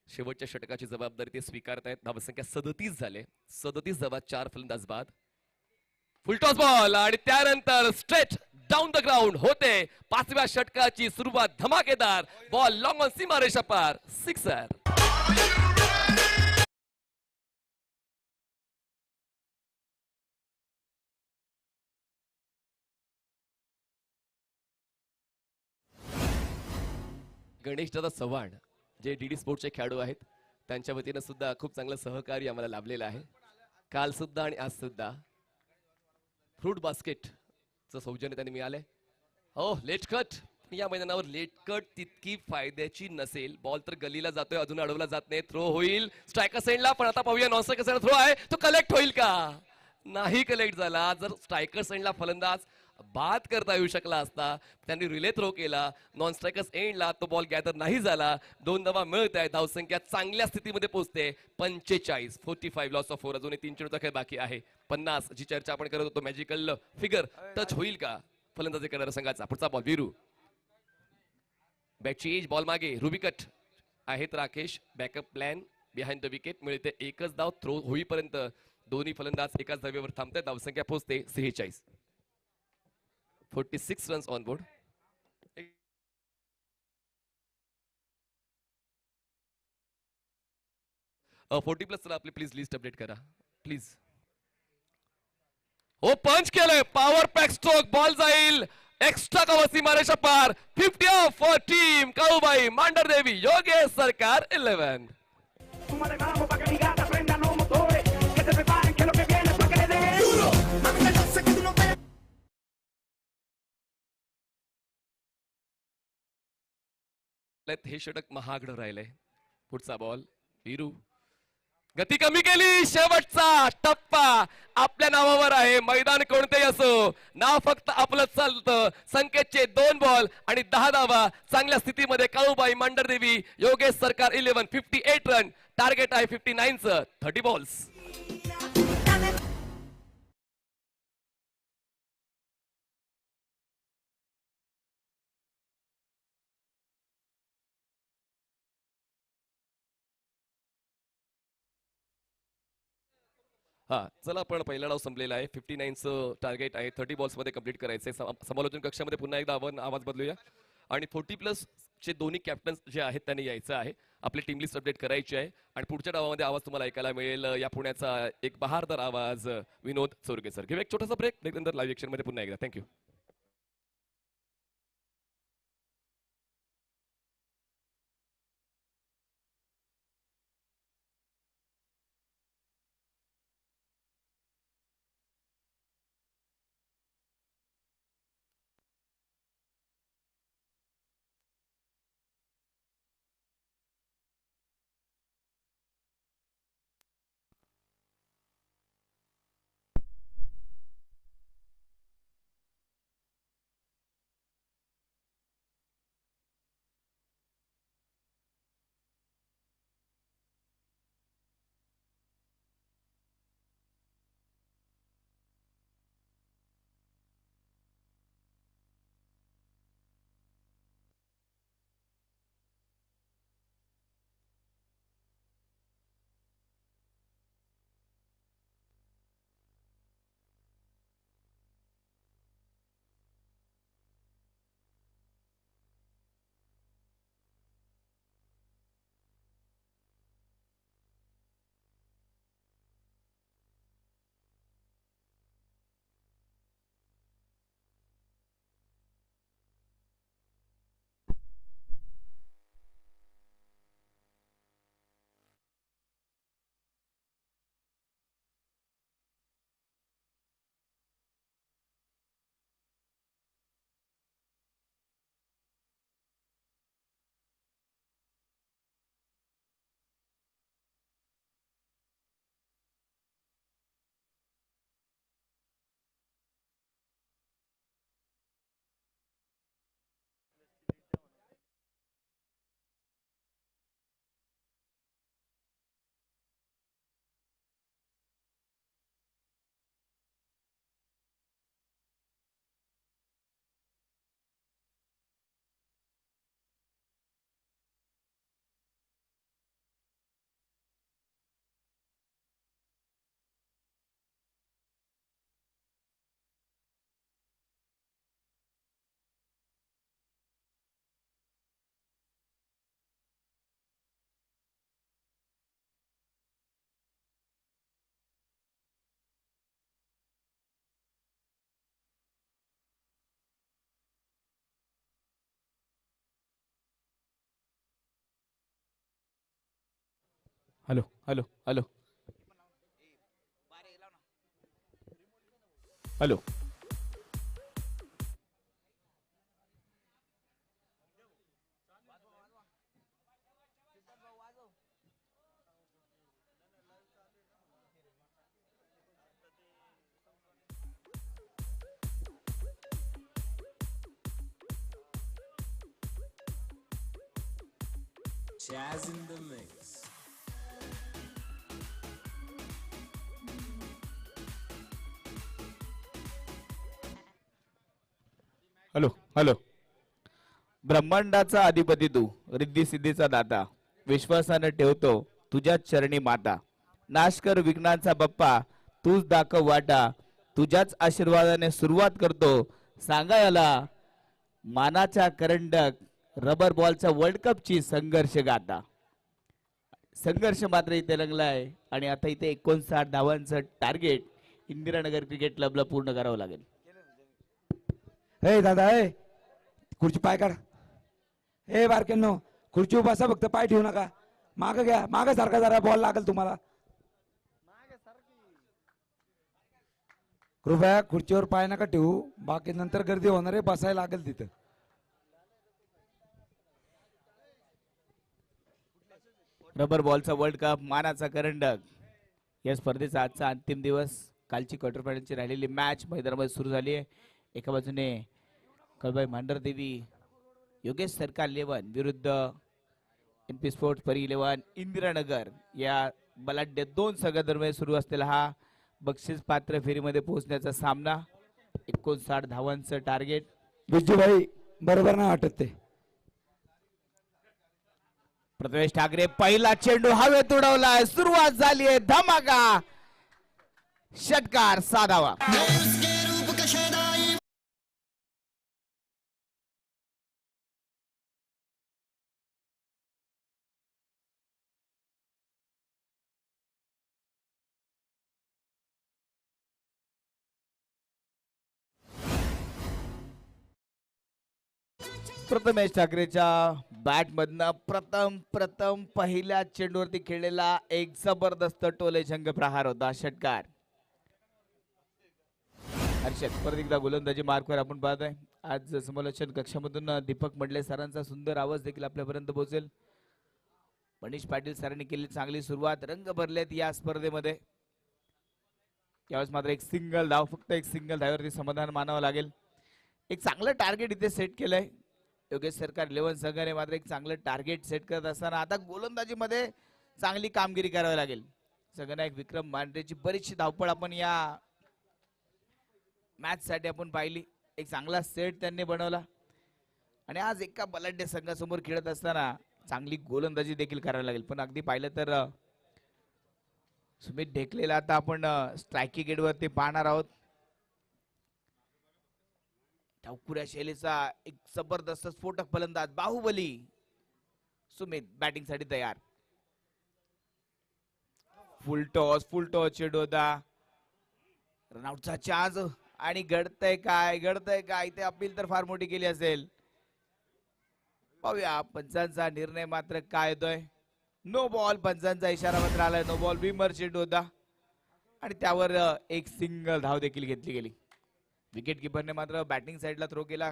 शेवटच्या षटकाची जबाबदारी ते स्वीकारत आहेत. धावसंख्या 37 झाले, 37 धावा, 4 फलंदाज बाद. फुलटॉस बॉल आणि त्यानंतर स्ट्रेट डाऊन द ग्राउंड होते. 5व्या षटकाची सुरुवात धमाकेदार. बॉल लॉंग ऑन सीमारेषा पार, सिक्सर. गणेश दादा चव्हाण जे DD स्पोर्ट्सचे खेळाडू आहेत, त्यांच्या वतीनं सुद्धा खूप चांगलं सहकार्य आम्हाला लाभलेलं आहे. काल सुद्धा आणि आज सुद्धा फ्रूट बास्केटचं सौजन्य त्यांनी मिळालंय. हो लेट कट, या मैदानावर लेट कट तितकी फायद्याची नसेल. बॉल तर गलीला जातोय, अजून अडवला जात नाही. थ्रो होईल स्ट्रायकर सेंडला, पण आता पाहूया नॉन स्ट्रायकर सेंड थ्रो आहे, तो कलेक्ट होईल का, नाही कलेक्ट झाला. जर स्ट्रायकर सेंडला फलंदाज बाद करता येऊ शकला असता, त्यांनी रिले थ्रो केला. नॉन स्ट्रायकर्स एंडला तो बॉल गॅदर नाही झाला. 2 धावा मिळत आहे. धावसंख्या चांगल्या स्थितीमध्ये पोहोचते 45, 45 लॉस ऑफ 4. अजूनही 3 चेंडूचा खेळ बाकी आहे. 50 जी चर्चा आपण करत होतो, मॅजिकल फिगर टच होईल का फलंदाजी करणाऱ्या संघाचा. पुढचा ball Veeru, bat change, ball मागे, रुबिकट आहेत Rakesh. Backup plan behind the wicket. मिळते एकच धाव. थ्रो होईपर्यंत दोन्ही फलंदाज एकाच धावेवर थांबतात. धावसंख्या पोहोचते 46, 46 रन्स ऑन बोर्ड. 40 प्लस आपली प्लीज लिस्ट अपडेट करा प्लीज. हो पंच केलंय, पॉवर पॅक स्ट्रोक, बॉल जाईल एक्स्ट्रा कव्हर सीमारेषा पार. 50 off for team Kalubai Mandhardevi Yogesh Sarkar 11. हे षटक महागडं राहिलंय. पुढचा बॉल वीरू गती कमी केली. शेवटचा टप्पा आपल्या नावावर आहे. मैदान कोणतेही असो, नाव फक्त आपलं चालतं. संकेतचे 2 बॉल आणि 10 धावा. चांगल्या स्थितीमध्ये काळूबाई मांढरदेवी योगेश सरकार 11 58 रन. टार्गेट आहे 59चं. 30 बॉल्स. हा चला, पण पहिला डाव संपलेला आहे. 59चं टार्गेट आहे. 30 बॉल्स मध्ये कंप्लीट करायचंय. समालोचन कक्षामध्ये पुन्हा एकदा आवाज बदलूया आणि 40+ चे दोन्ही कॅप्टन्स जे आहेत त्यांनी यायचं आहे. आपली टीम लिस्ट अपडेट करायची आहे आणि पुढच्या डावामध्ये आवाज तुम्हाला ऐकायला मिळेल. या पुण्याचा एक बहारदार आवाज विनोद चोरगे सर. घेऊ एक छोटासा ब्रेक, नंतर लाईव्ह ऍक्शन मध्ये पुन्हा एकदा. Thank you. Hello hello hello hello. Jazz in the mix. Hello hello. ब्रह्मांडाचा अधिपती तू, रिद्धी सिद्धीचा दाता, विश्वासानं ठेवतो तुझ्याच चरणी माता. नाश कर विघ्नांचा बाप्पा, तूच दाखव वाटा, तुझ्याच आशीर्वादाने सुरुवात करतो. सांगा याला मानाच्या करंडक, रबर बॉलच्या वर्ल्ड कपची संघर्ष गाथा. संघर्ष मात्र इथे रंगलाय आणि आता इथे 59 धावांचं टार्गेट इंदिरानगर क्रिकेट क्लबला पूर्ण करावं लागेल. हे दादा, हे खुर्ची पाय काढ. हे बारक्यांनो, खुर्ची बसा, फक्त पाय ठेवू नका. माग घ्या, माग सारखा जरा बॉल लागेल तुम्हाला. कृपया खुर्चीवर पाय नका ठेवू, बाकी नंतर गर्दी होणार आहे, बसायला लागेल तिथं. रबर बॉलचा वर्ल्ड कप मानाचा करंडक या स्पर्धेचा आजचा अंतिम दिवस. कालची क्वार्टर फायनलची राहिलेली मॅच मैदानामध्ये सुरू झाली आहे. एका बाजूने कळबाई मांढरदेवी योगेश सरकार 11 विरुद्ध MP स्पोर्ट्स परी 11 इंदिरानगर या बलाढ्य दोन संघांदरम्यान सुरू असलेला हा बक्षीस पात्र फेरीमध्ये पोहोचण्याचा सामना. 59 धावांचं टार्गेट. विजूभाई बरोबर नाही वाटत ते. प्रथमेश ठाकरे पहिला चेंडू हवेत उडवलाय. सुरुवात झाली आहे धमाका. षटकार साधावा. प्रथमेश ठाकरेच्या बॅट मधनं प्रथम पहिल्या चेंडूवरती खेळलेला एक जबरदस्त टोलेझंग प्रहार होता. षटकार. हर्षद परत एकदा गोलंदाजी मार्कवर आपण पाहतोय. आज समालोचन कक्षामधून दीपक मंडले सरांचा सुंदर आवाज देखील आपल्यापर्यंत पोहोचेल. मनीष पाटील सरांनी केली चांगली सुरुवात. रंग भरलेत या स्पर्धेमध्ये. यावेळेस मात्र एक सिंगल धाव, फक्त एक सिंगल धावावरती समाधान मानावं लागेल. एक चांगलं टार्गेट इथे सेट केलंय योगेश सरकार 11 संघाने. मात्र एक चांगलं टार्गेट सेट करत असताना आता गोलंदाजीमध्ये चांगली कामगिरी करावी लागेल. संघनायक विक्रम मांढरेची बरीचशी धावपळ आपण या मॅच साठी आपण पाहिली. एक चांगला सेट त्यांनी बनवला आणि आज एका बलाढ्य संघासमोर खेळत असताना चांगली गोलंदाजी देखील करावी लागेल. पण अगदी पाहिलं तर सुमित ढेकलेला आता आपण स्ट्रायकिंग गेटवरती पाहणार आहोत. डावखुऱ्या शैलीचा एक जबरदस्त स्फोटक फलंदाज बाहुबली सुमित बॅटिंग साठी तयार. फुल टॉस चेंडू होता. रनआउटचा चान्स आणि घडतंय काय ते अपील तर फार मोठी केली असेल. पाहूया पंचांचा निर्णय मात्र काय येतोय. No ball. पंचांचा इशारा मात्र आलाय नो बॉल. विमर चेंडू होता आणि त्यावर एक सिंगल धाव देखील घेतली गेली. विकेट किपरने मात्र बॅटिंग साईडला थ्रो केला.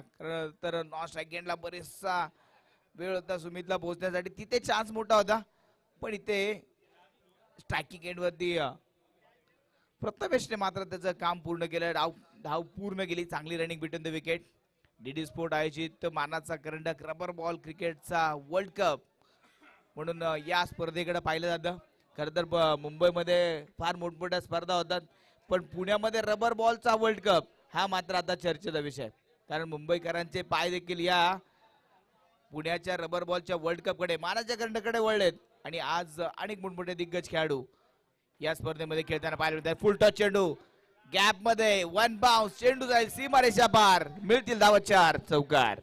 तर नॉन स्ट्राईक एंडला बरेचसा वेळ होता सुमितला पोहोचण्यासाठी. तिथे चान्स मोठा होता पण इथे स्ट्रायकिंग एंड वरती प्रथमेशने मात्र त्याचं काम पूर्ण केलं. धाव पूर्ण केली. चांगली running between the wicket. DD sport आयोजित मानाचा करंडक रबर बॉल क्रिकेटचा वर्ल्ड कप म्हणून या स्पर्धेकडे पाहिलं जातं. खरं तर मुंबईमध्ये फार मोठमोठ्या स्पर्धा होतात पण पुण्यामध्ये रबर बॉलचा वर्ल्ड कप हा मात्र आता चर्चेचा विषय. कारण मुंबईकरांचे पाय देखील या पुण्याच्या रबर बॉलच्या वर्ल्ड कप कडे मानाच्या करंडकडे वळलेत आणि आज अनेक मोठमोठे दिग्गज खेळाडू या स्पर्धेमध्ये खेळताना पाहायला मिळतात. फुल टच चेंडू गॅप मध्ये 1 बाउन्स. चेंडू जाईल सीमारेषा पार. मिळतील धावा 4. चौकार.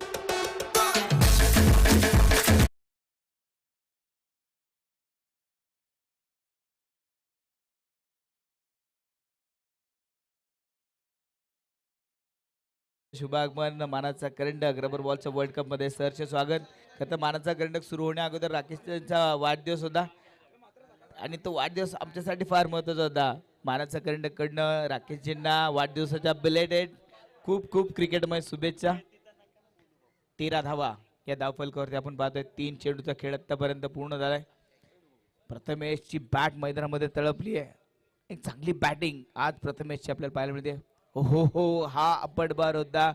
शुभागमन मानाचा करंडक रबर बॉलच्या वर्ल्ड कप मध्ये सरचे स्वागत. खरं मानाचा करंडक सुरू होण्या अगोदर राकेशचा वाढदिवस होता आणि तो वाढदिवस आमच्यासाठी फार महत्वाचा होता. मानाचा करंडक कडनं राकेशजींना वाढदिवसाच्या बिलेटेड खूप क्रिकेटमय शुभेच्छा. 13 धावा या धावफलकावरती आपण पाहतोय. 3 चेंडूचा खेळ आतापर्यंत पूर्ण झालाय. प्रथमेशची बॅट मैदानामध्ये तळपली आहे. एक चांगली बॅटिंग आज प्रथमेशची आपल्याला पाहायला मिळते. हो हा अपटबार होता.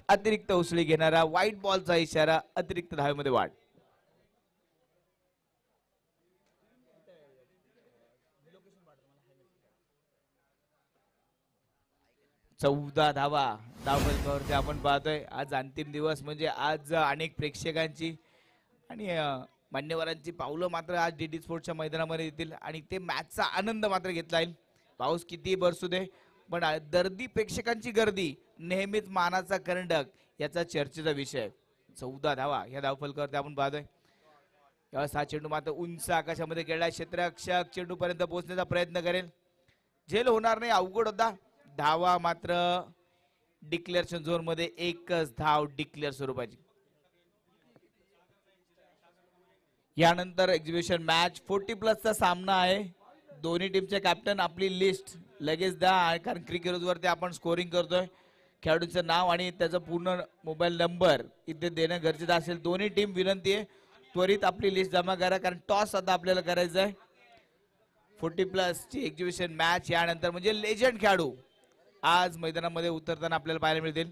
अतिरिक्त उसळी घेणारा. व्हाईट बॉलचा इशारा. अतिरिक्त धावेमध्ये वाढ. चौदा धावा धावफलकावरती आपण पाहतोय. आज अंतिम दिवस म्हणजे आज अनेक प्रेक्षकांची आणि मान्यवरांची पावलं मात्र आज डीडी स्पोर्ट्सच्या मैदानामध्ये येतील आणि ते मॅचचा आनंद मात्र घेतला येईल. पाऊस किती बरसू दे पण दर्दी प्रेक्षकांची गर्दी नेहमीच मानाचा करंडक याचा चर्चेचा विषय. 14 धावा या धावफलकावरती आपण पाहतोय. यावेळेस हा चेंडू मात्र उंच आकाशामध्ये खेळला. क्षेत्ररक्षक चेंडू पर्यंत पोहोचण्याचा प्रयत्न करेल. झेल होणार नाही. अवघड होता. धावा मात्र डिक्लेरेशन झोन मध्ये एकच धाव डिक्लेअर स्वरूपाची. यानंतर एक्झिबिशन मॅच 40+ चा सामना आहे. दोन्ही टीमचे कॅप्टन आपली लिस्ट लगेच द्या कारण क्रिकेट वरती आपण स्कोरिंग करतोय. खेळाडूचं नाव आणि त्याचा पूर्ण मोबाईल नंबर इथे देणं गरजेचं असेल. दोन्ही टीम विनंती आहे त्वरित आपली लिस्ट जमा करा, कारण टॉस आता आपल्याला करायचं आहे. 40+ ची एक्झिबिशन मॅच यानंतर म्हणजे लेजंड खेळाडू आज मैदानामध्ये उतरताना आपल्याला पाहायला मिळतील.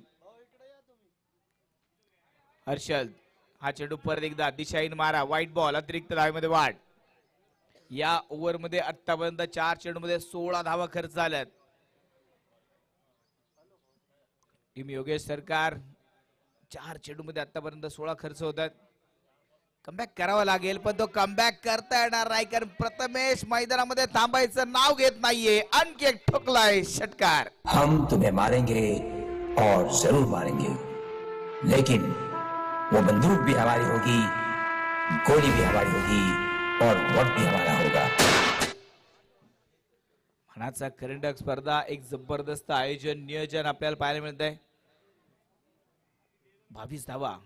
हर्षल हा चेंडू परत एकदा दिशाहीन मारा, व्हाईट बॉल, अतिरिक्त धावेमध्ये वाढ. या ओव्हर मध्ये आतापर्यंत 4 चेंडूमध्ये 16 धावा खर्च झाल्यात. टीम योगेश सरकार 4 चेंडूमध्ये आतापर्यंत 16 खर्च होतात. कमबॅक करावा लागेल, पण तो कमबॅक करता येणार नाही, कारण प्रथमेश मैदानामध्ये थांबायचं नाव घेत नाहीये. आणखी एक ठोकलाय षटकार. हम तुम्हें मारेंगे और जरूर मारेंगे, लेकिन वो बंदूक भी हमारी होगी, गोली भी हमारी होगी और वक्त भी हमारा होगा. मनाचा करंडक स्पर्धा, एक जबरदस्त आयोजन नियोजन आपल्याला पाहायला मिळत आहे. 22 धावा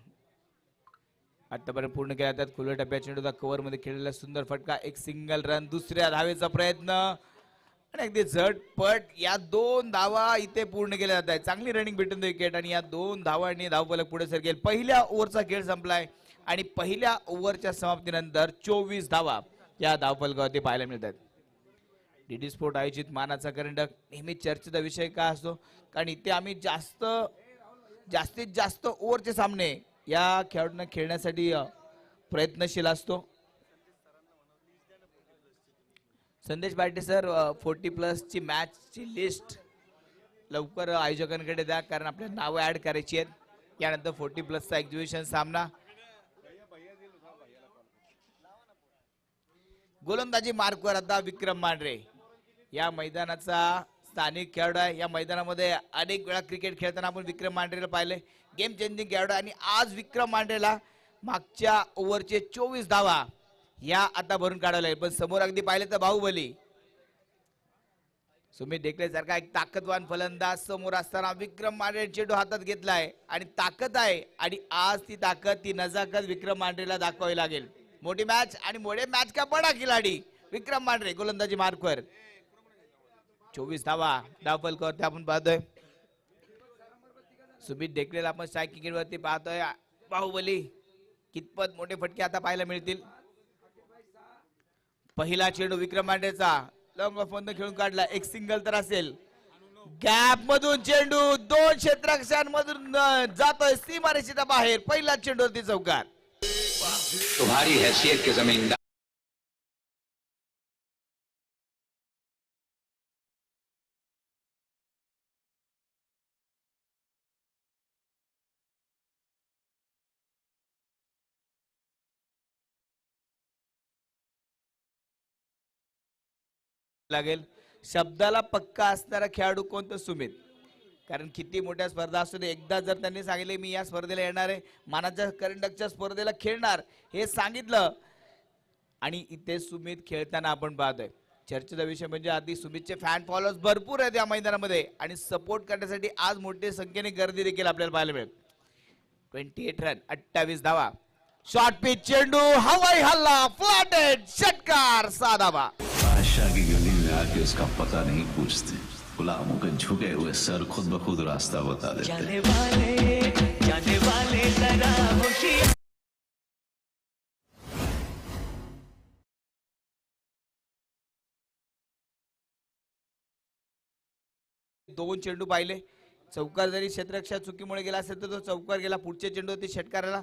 आतापर्यंत पूर्ण केल्या जातात. खुल्या टप्प्या चेंडूचा कव्हर मध्ये खेळलेला सुंदर फटका, एक सिंगल रन, दुसऱ्या धावेचा प्रयत्न आणि अगदी झटपट या 2 धावा इथे पूर्ण केल्या जात आहेत. चांगली रनिंग भेटून विकेट आणि या 2 धावांनी धावफलक पुढे सरकेल. पहिल्या ओव्हरचा खेळ संपलाय आणि पहिल्या ओव्हरच्या समाप्तीनंतर 24 धावा या धावफलकावरती पाहायला मिळतात. डीडी स्पोर्ट आयोजित मानाचा करंडक नेहमी चर्चेचा विषय का असतो, कारण इथे आम्ही जास्तीत जास्त ओव्हरचे सामने या खेळाडूंना खेळण्यासाठी प्रयत्नशील असतो. संदेश बाटे सर, 40+ ची मॅच ची लिस्ट लवकर आयोजकांकडे द्या, कारण आपल्याला नावं ऍड करायची आहेत. यानंतर 40+ चा एक्झिबिशन सामना. गोलंदाजी मार्कवर आता विक्रम मांढरे या मैदानाचा स्थानिक खेळाडू आहे. या मैदानामध्ये अनेक वेळा क्रिकेट खेळताना आपण विक्रम मांढरेला पाहिले. गेम चेंजिंग खेळाडू आणि आज विक्रम मांढरेला मागच्या ओव्हरचे 24 धावा या आता भरून काढायला लागेल. पण समोर अगदी पाहिले तर बाहुबली सुमित ढेकळे सारखा एक ताकदवान फलंदाज समोर असताना विक्रम मांढरे चेंडू हातात घेतलाय आणि ताकद आहे, आणि आज ती ताकद, ती नजाकत विक्रम मांढरेला दाखवावी लागेल. मोठी मॅच आणि मोठे मॅच का बडा खिलाडी विक्रम मांढरे गोलंदाजी मार्कवर 24 धावा धावफलकावरती आपण पाहतोय. सुमित ढेकळेला आपण स्ट्राईक विकेट वरती पाहतोय. बाहुबली कितपत मोठे फटके आता पाहायला मिळतील. पहिला चेंडू विक्रम मांढरेचा लॉंग ऑफ मधून खेळून काढला, एक सिंगल तर असेल. गॅप मधून चेंडू 2 क्षेत्ररक्षकांमधून जातोय सीमारेषेच्या बाहेर. पहिला चेंडूवरती चौकार. तुम्हारी हैसियत के जमींदार लागेल. शब्दाला पक्का असणारा खेळाडू कोणतं? सुमित. कारण किती मोठ्या स्पर्धा असू दे, एकदा जर त्यांनी सांगितले मी या स्पर्धेला येणार आहे, मानाच्या करंडकच्या स्पर्धेला खेळणार हे सांगितलं, आणि इथे सुमित खेळताना आपण पाहतोय. चर्चेचा विषय म्हणजे आधी सुमितचे फॅन फॉलोअर्स भरपूर आहेत या मैदानामध्ये आणि सपोर्ट करण्यासाठी आज मोठ्या संख्येने गर्दी देखील आपल्याला पाहायला मिळेल. 28 रन, 28 धावा. शॉर्ट पिच चेंडू, हवाई हल्ला, फ्लॅटेड षटकार, 6 धावा. बादशाह की गली में आके उसका पता नहीं पूछते, गुलामों के झुके हुए सर खुद ब खुद रास्ता बता देते. जाने वाले जरा होशियार. दोन चेंडू पाहिले. चौकार जरी क्षेत्ररक्षक चुकीमुळे गेला असेल तर तो चौकार गेला. पुढच्या चेंडूवरती षटकाराला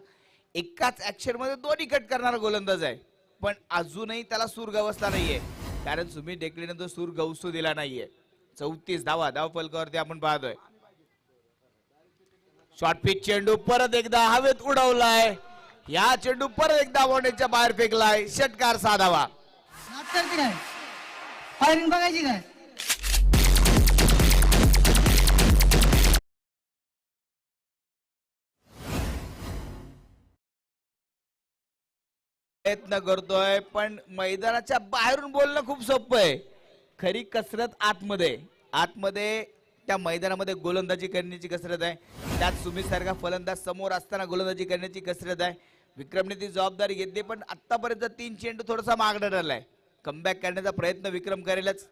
एकाच ऍक्शन मध्ये दोन्ही कट करणारा गोलंदाज आहे, पण अजूनही त्याला सूर गवसला नाहीये, कारण सुमित ढेकळेने तो सूर गवसू दिला नाहीये. 34 धावा धावफलकावरती आपण पाहतोय. शॉर्ट पिच चेंडू परत एकदा हवेत उडवलाय. या चेंडू परत एकदा बॉण्डरीच्या बाहेर फेकलाय. षटकार, 6 धावा. काय फायरिंग बघायची काय? प्रयत्न करतोय, पण मैदानाच्या बाहेरून बोलणं खूप सोपं आहे. खरी कसरत आतमध्ये त्या मैदानामध्ये गोलंदाजी करण्याची कसरत आहे. त्यात सुमित सारखा फलंदाज समोर असताना गोलंदाजी करण्याची कसरत आहे. विक्रमने ती जबाबदारी घेतली, पण आतापर्यंत 3 चेंडू थोडासा मागणं ठरलाय. कमबॅक करण्याचा प्रयत्न विक्रम करेलच.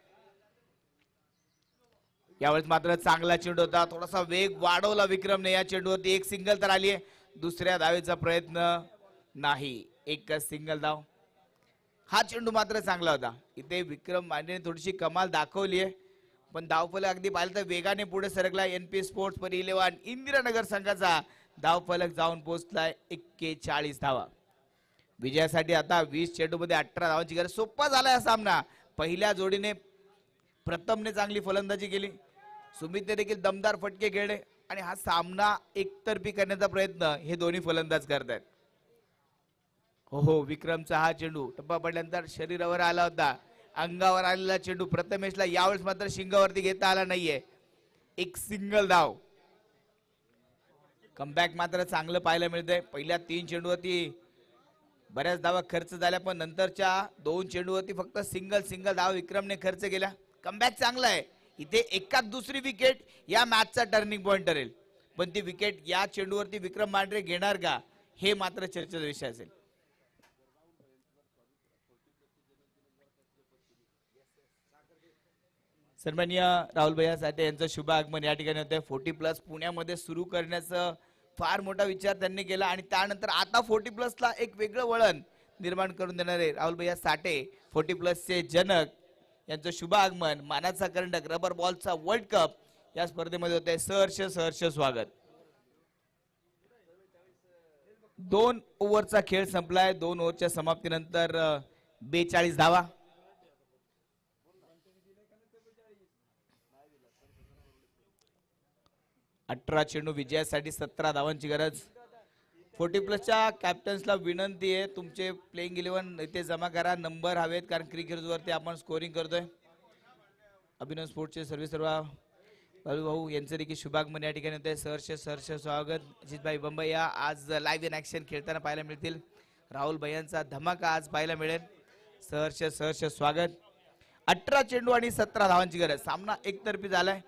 यावेळेस मात्र चांगला चेंडू होता, थोडासा वेग वाढवला विक्रमने. या चेंडूवरती एक सिंगल तर आली आहे. दुसऱ्या धावेचा प्रयत्न नाही. एकच सिंगल धाव. हा चेंडू मात्र चांगला होता. इथे विक्रम मांढरेने थोडीशी कमाल दाखवली आहे, पण धावफलक अगदी पाहिलं तर वेगाने पुढे सरकला. एनपी स्पोर्ट्स परिलेवान इंदिरानगर संघाचा धावफलक जाऊन पोहोचलाय 41 धावा. विजयासाठी आता 20 चेंडूमध्ये 18 धावांची गरज. सोपा झाला हा सामना. पहिल्या जोडीने प्रथमने चांगली फलंदाजी केली, सुमितने देखील दमदार फटके खेळले आणि हा सामना एकतर्फी करण्याचा प्रयत्न हे दोन्ही फलंदाज करतायत. हो, विक्रमचा हा चेंडू टप्पा पडल्यानंतर शरीरावर आला होता, अंगावर आलेला चेंडू प्रथमेशला यावेळेस मात्र शिंगावरती घेता आला नाहीये. एक सिंगल धाव. कमबॅक मात्र चांगलं पाहायला मिळतंय. पहिल्या 3 चेंडूवरती बऱ्याच धावा खर्च झाल्या, पण नंतरच्या 2 चेंडूवरती फक्त सिंगल धाव विक्रमने खर्च केल्या. कमबॅक चांगला आहे. इथे एकाच दुसरी विकेट या मॅचचा टर्निंग पॉइंट ठरेल, पण ती विकेट या चेंडूवरती विक्रम मांढरे घेणार का हे मात्र चर्चेचा विषय असेल. सन्माननीय राहुल भैया साठे यांचं शुभ आगमन या ठिकाणी होते. 40+ पुण्यामध्ये सुरू करण्याचं फार मोठा विचार त्यांनी केला आणि त्यानंतर आता 40+ला एक वेगळं वळण निर्माण करून देणारे राहुल भैया साठे 40+चे जनक यांचं शुभ आगमन. मानाचा करंडक रबर बॉलचा वर्ल्ड कप या स्पर्धेमध्ये होते. सहर्ष स्वागत. 2 ओव्हरचा खेळ संपलाय. 2 ओव्हरच्या समाप्तीनंतर 42 धावा. 18 चेंडू विजयासाठी 17 धावांची गरज. 40+च्या कॅप्टन्सला विनंती आहे, तुमचे प्लेइंग 11 इथे जमा करा. नंबर हवेत, कारण क्रिकेटवरती आपण स्कोरिंग करतोय. अभिनव स्पोर्ट्सचे सर्व भाऊ यांचं देखील शुभागमन या ठिकाणी होते. सहर्ष स्वागत. अजितभाई बंबैया आज लाईव्ह इन ऍक्शन खेळताना पाहायला मिळतील. राहुल भैयांचा धमाका आज पाहायला मिळेल. सहर्ष स्वागत. 18 चेंडू आणि 17 धावांची गरज. सामना एकतर्फी झालाय,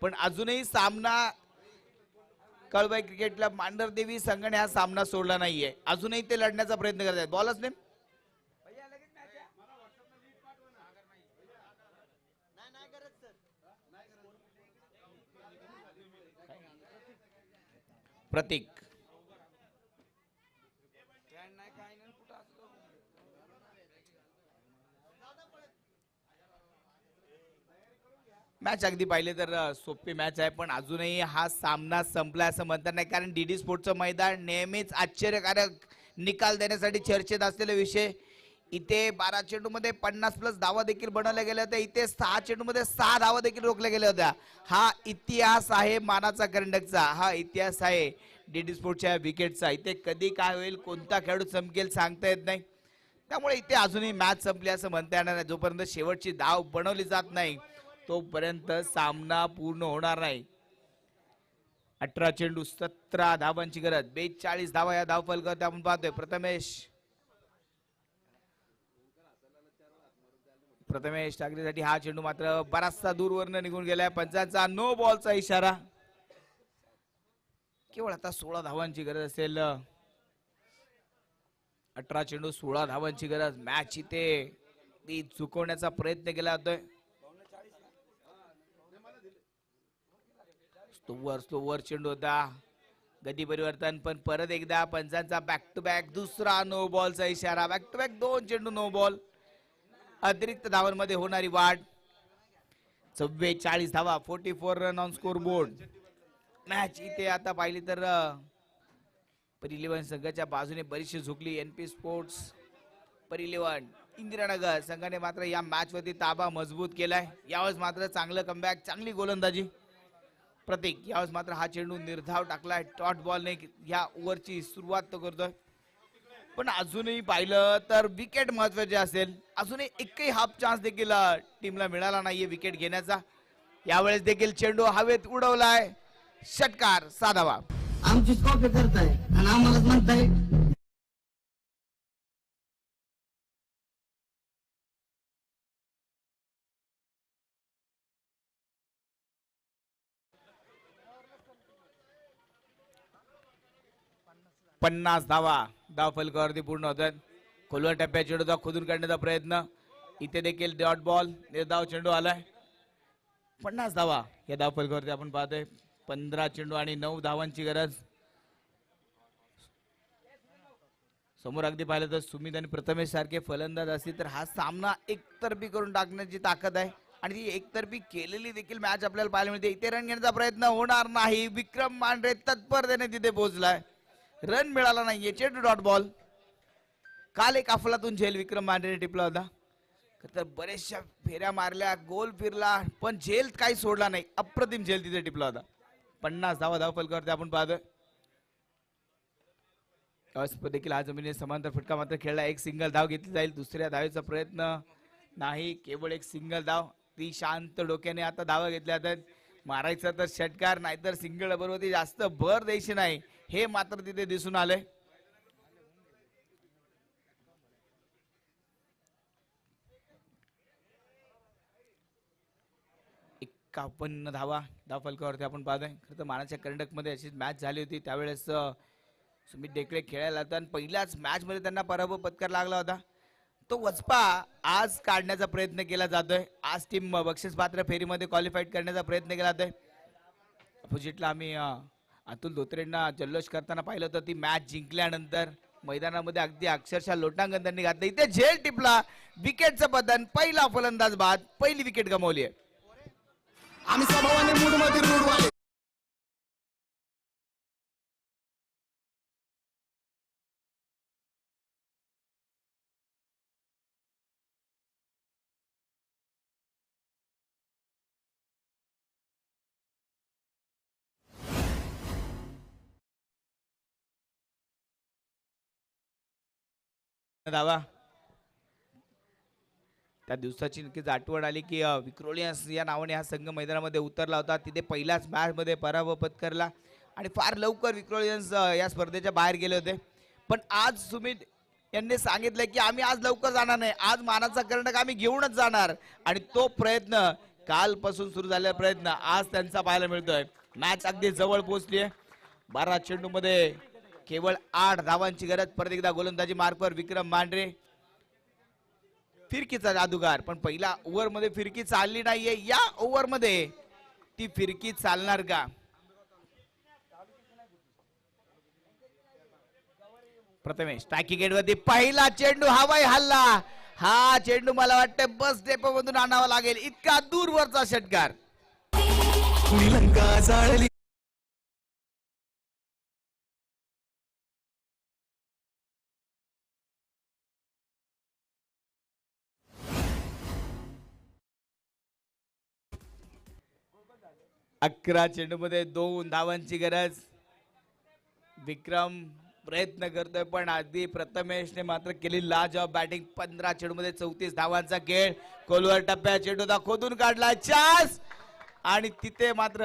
पण अजूनही सामना कळबाई क्रिकेट क्लब मांढरदेवी संघाने हा सामना सोडला नाहीये. अजूनही ते लढण्याचा प्रयत्न करत आहेत. बॉलच नेम प्रतीक. मॅच अगदी पाहिले तर सोपी मॅच आहे, पण अजूनही हा सामना संपला असं म्हणता नाही, कारण डीडी स्पोर्ट्सचं मैदान नेहमीच आश्चर्यकारक निकाल देण्यासाठी चर्चेत असलेले विषय. इथे 12 चेंडूमध्ये 50+ धावा देखील बनवल्या गेल्या होत्या. इथे 6 चेंडूमध्ये 6 धावा देखील रोखल्या गेल्या होत्या. हा इतिहास आहे मानाचा करंडकचा. हा इतिहास आहे डीडी स्पोर्ट्सच्या विकेटचा. इथे कधी काय होईल, कोणता खेळाडू चमकेल सांगता येत नाही. त्यामुळे इथे अजूनही मॅच संपली असं म्हणता येणार नाही. जोपर्यंत शेवटची धाव बनवली जात नाही तोपर्यंत सामना पूर्ण होणार नाही. 18 चेंडू 17 धावांची गरज. 42 धावा या धावफलकावरती आपण पाहतोय. प्रथमेश ठाकरेसाठी हा चेंडू मात्र बराचसा दूरवरनं निघून गेलाय. पंचांचा नो बॉलचा इशारा. केवळ आता 16 धावांची गरज असेल. 18 चेंडू 16 धावांची गरज. मॅच इथे ती चुकवण्याचा प्रयत्न केला जातोय. स्लोवर चेंडू होता. गती परिवर्तन, पण परत एकदा पंचांचा बॅक टू बॅक दुसरा नो बॉलचा इशारा. बॅक टू बॅक 2 चेंडू नो बॉल. अतिरिक्त धावांमध्ये होणारी वाढ. 44 धावा. 44 run on score board. Match इथे आता पाहिली तर परिलेवन संघाच्या बाजूने बरीचशी झुकली. एनपी स्पोर्ट्स परिलेवन इंदिरानगर संघाने मात्र या मॅच वरती ताबा मजबूत केलाय. यावेळेस मात्र चांगलं कमबॅक, चांगली गोलंदाजी. प्रतीक यावेळेस मात्र हा चेंडू निर्धाव टाकलाय. डॉट बॉलने या ओव्हरची सुरुवात तो करतोय, पण अजूनही पाहिलं तर विकेट महत्वाची असेल. अजूनही एकही हाफ चान्स देखील टीमला मिळाला नाहीये विकेट घेण्याचा. यावेळेस देखील चेंडू हवेत उडवलाय. षटकार. 6 धावा. आमचीच कॉपी करताय आणि आम्हालाच म्हणताय पन्नास धावा धावफलकावरती पूर्ण होतात. खोलवर टप्प्या चेंडूचा खोदून काढण्याचा प्रयत्न. इथे देखील डॉट बॉल निर्धाव चेंडू आलाय. 50 धावा या धावफलकावरती आपण पाहतोय. 15 चेंडू आणि 9 धावांची गरज. समोर अगदी पाहिलं तर सुमित आणि प्रथमेश सारखे फलंदाज असतील तर हा सामना एकतर्फी करून टाकण्याची ताकद आहे आणि ती एकतर्फी केलेली देखील मॅच आपल्याला पाहायला मिळते. इथे रन घेण्याचा प्रयत्न होणार नाही. विक्रम मांढरे तत्परतेने तिथे पोहोचलाय. रन मिळाला नाहीये. चेंडू डॉट बॉल. काल एक अफलातून झेल विक्रम मांढरेने टिपला होता. तर बरेचशा फेऱ्या मारल्या, गोल फिरला, पण झेल काही सोडला नाही. अप्रतिम झेल तिथे टिपला होता. 50 धावा धावफलकावरती आपण पाहतोय. देखील हा जमिनीने समांतर फटका मात्र खेळला. एक सिंगल धाव घेतली जाईल. दुसऱ्या धावेचा प्रयत्न नाही, केवळ एक सिंगल धाव. ती शांत डोक्याने आता धावा घेतल्या जातात. मारायचा तर षटकार, नाहीतर सिंगल बरोबर जास्त भर द्यायची नाही, हे मात्र तिथे दिसून आलंय. आपण धावा धावफलकावरती आपण पाहतोय. खरं तर मानाच्या कर्नाटक मध्ये अशीच मॅच झाली होती. त्यावेळेस सुमित डेकळे खेळायला होता आणि पहिल्याच मॅच मध्ये त्यांना पराभव पत्कर लागला होता. तो वचपा आज काढण्याचा प्रयत्न केला जातोय. आज टीम बक्षीस पात्र फेरीमध्ये क्वालिफाईड करण्याचा प्रयत्न केला जातोय. अपोजिटला आम्ही अतुल धोत्रेंना जल्लोष करताना पाहिलं होतं. ती मॅच जिंकल्यानंतर मैदानामध्ये अगदी अक्षरशः लोटांगण त्यांनी घातलं. इथे झेल टिपला. विकेटचं बदन. पहिला फलंदाज बाद. पहिली विकेट गमावली आहे. आम्ही स्वभावाने मूड मध्ये रूढ वाले. धावा. त्या दिवसाची नक्कीच आठवण आली की विक्रोलियन्स या नावाने हा संघ मैदानामध्ये उतरला होता. तिथे पहिल्याच मॅच मध्ये पराभव पत्करला आणि फार लवकर विक्रोलियन्स या स्पर्धेच्या बाहेर गेले होते. पण आज सुमित यांनी सांगितलं की आम्ही आज लवकर जाणार नाही, आज मानाचा कर्णक आम्ही घेऊनच जाणार. आणि तो प्रयत्न, कालपासून सुरू झालेला प्रयत्न आज त्यांचा पाहायला मिळतोय. मॅच अगदी जवळ पोहोचली आहे. 12 चेंडू मध्ये केवळ 8 धावांची गरज. परत एकदा गोलंदाजी मार्कवर विक्रम मांढरे. फिरकीचा जादूगार, पण पहिला ओव्हर मध्ये फिरकी चालली नाहीये. या ओव्हर मध्ये ती फिरकी चालणार का? प्रथमेश स्ट्रायकिंग एंड वरती पहिला चेंडू हवाई हल्ला. हा चेंडू मला वाटतं बस डेपो मधून आणावा लागेल, इतका दूरवरचा षटकार. अकरा चेंडू मध्ये 2 धावांची गरज. विक्रम प्रयत्न करतोय पण आधी प्रथमेशने मात्र केली लाजवाब बॅटिंग. 15 चेंडू मध्ये 34 धावांचा खेळ. खोलवर टप्प्या चेंडू खोदून काढला. चान्स आणि तिथे मात्र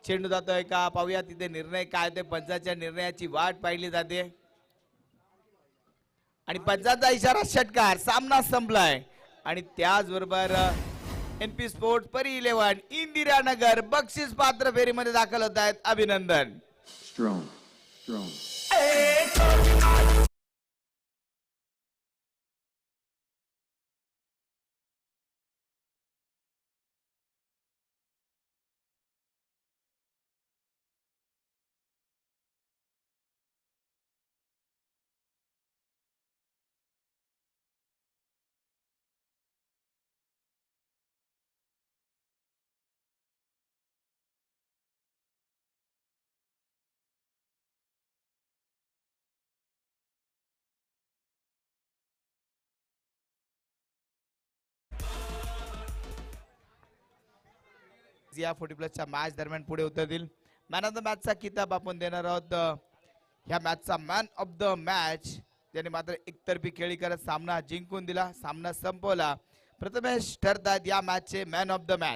चेंडू जातोय का पाहूया. तिथे निर्णय काय ते. पंचाच्या निर्णयाची वाट पाहिली जाते आणि पंचाचा इशारा षटकार. सामना संपलाय आणि त्याचबरोबर NP स्पोर्ट्स परी 11 इंदिरानगर बक्षीस पात्र फेरीमध्ये दाखल होत आहेत. अभिनंदन. या 40+ मॅच दरम्यान पुढे उतरतील. मॅन ऑफ द मॅचचा किताब आपण देणार आहोत. ह्या मॅचचा मॅन ऑफ द मॅच ज्याने मात्र एकतर्फी खेळी करत सामना जिंकून दिला, सामना संपवला, प्रथमेश ठरतात या मॅचचे मॅन ऑफ द मॅच.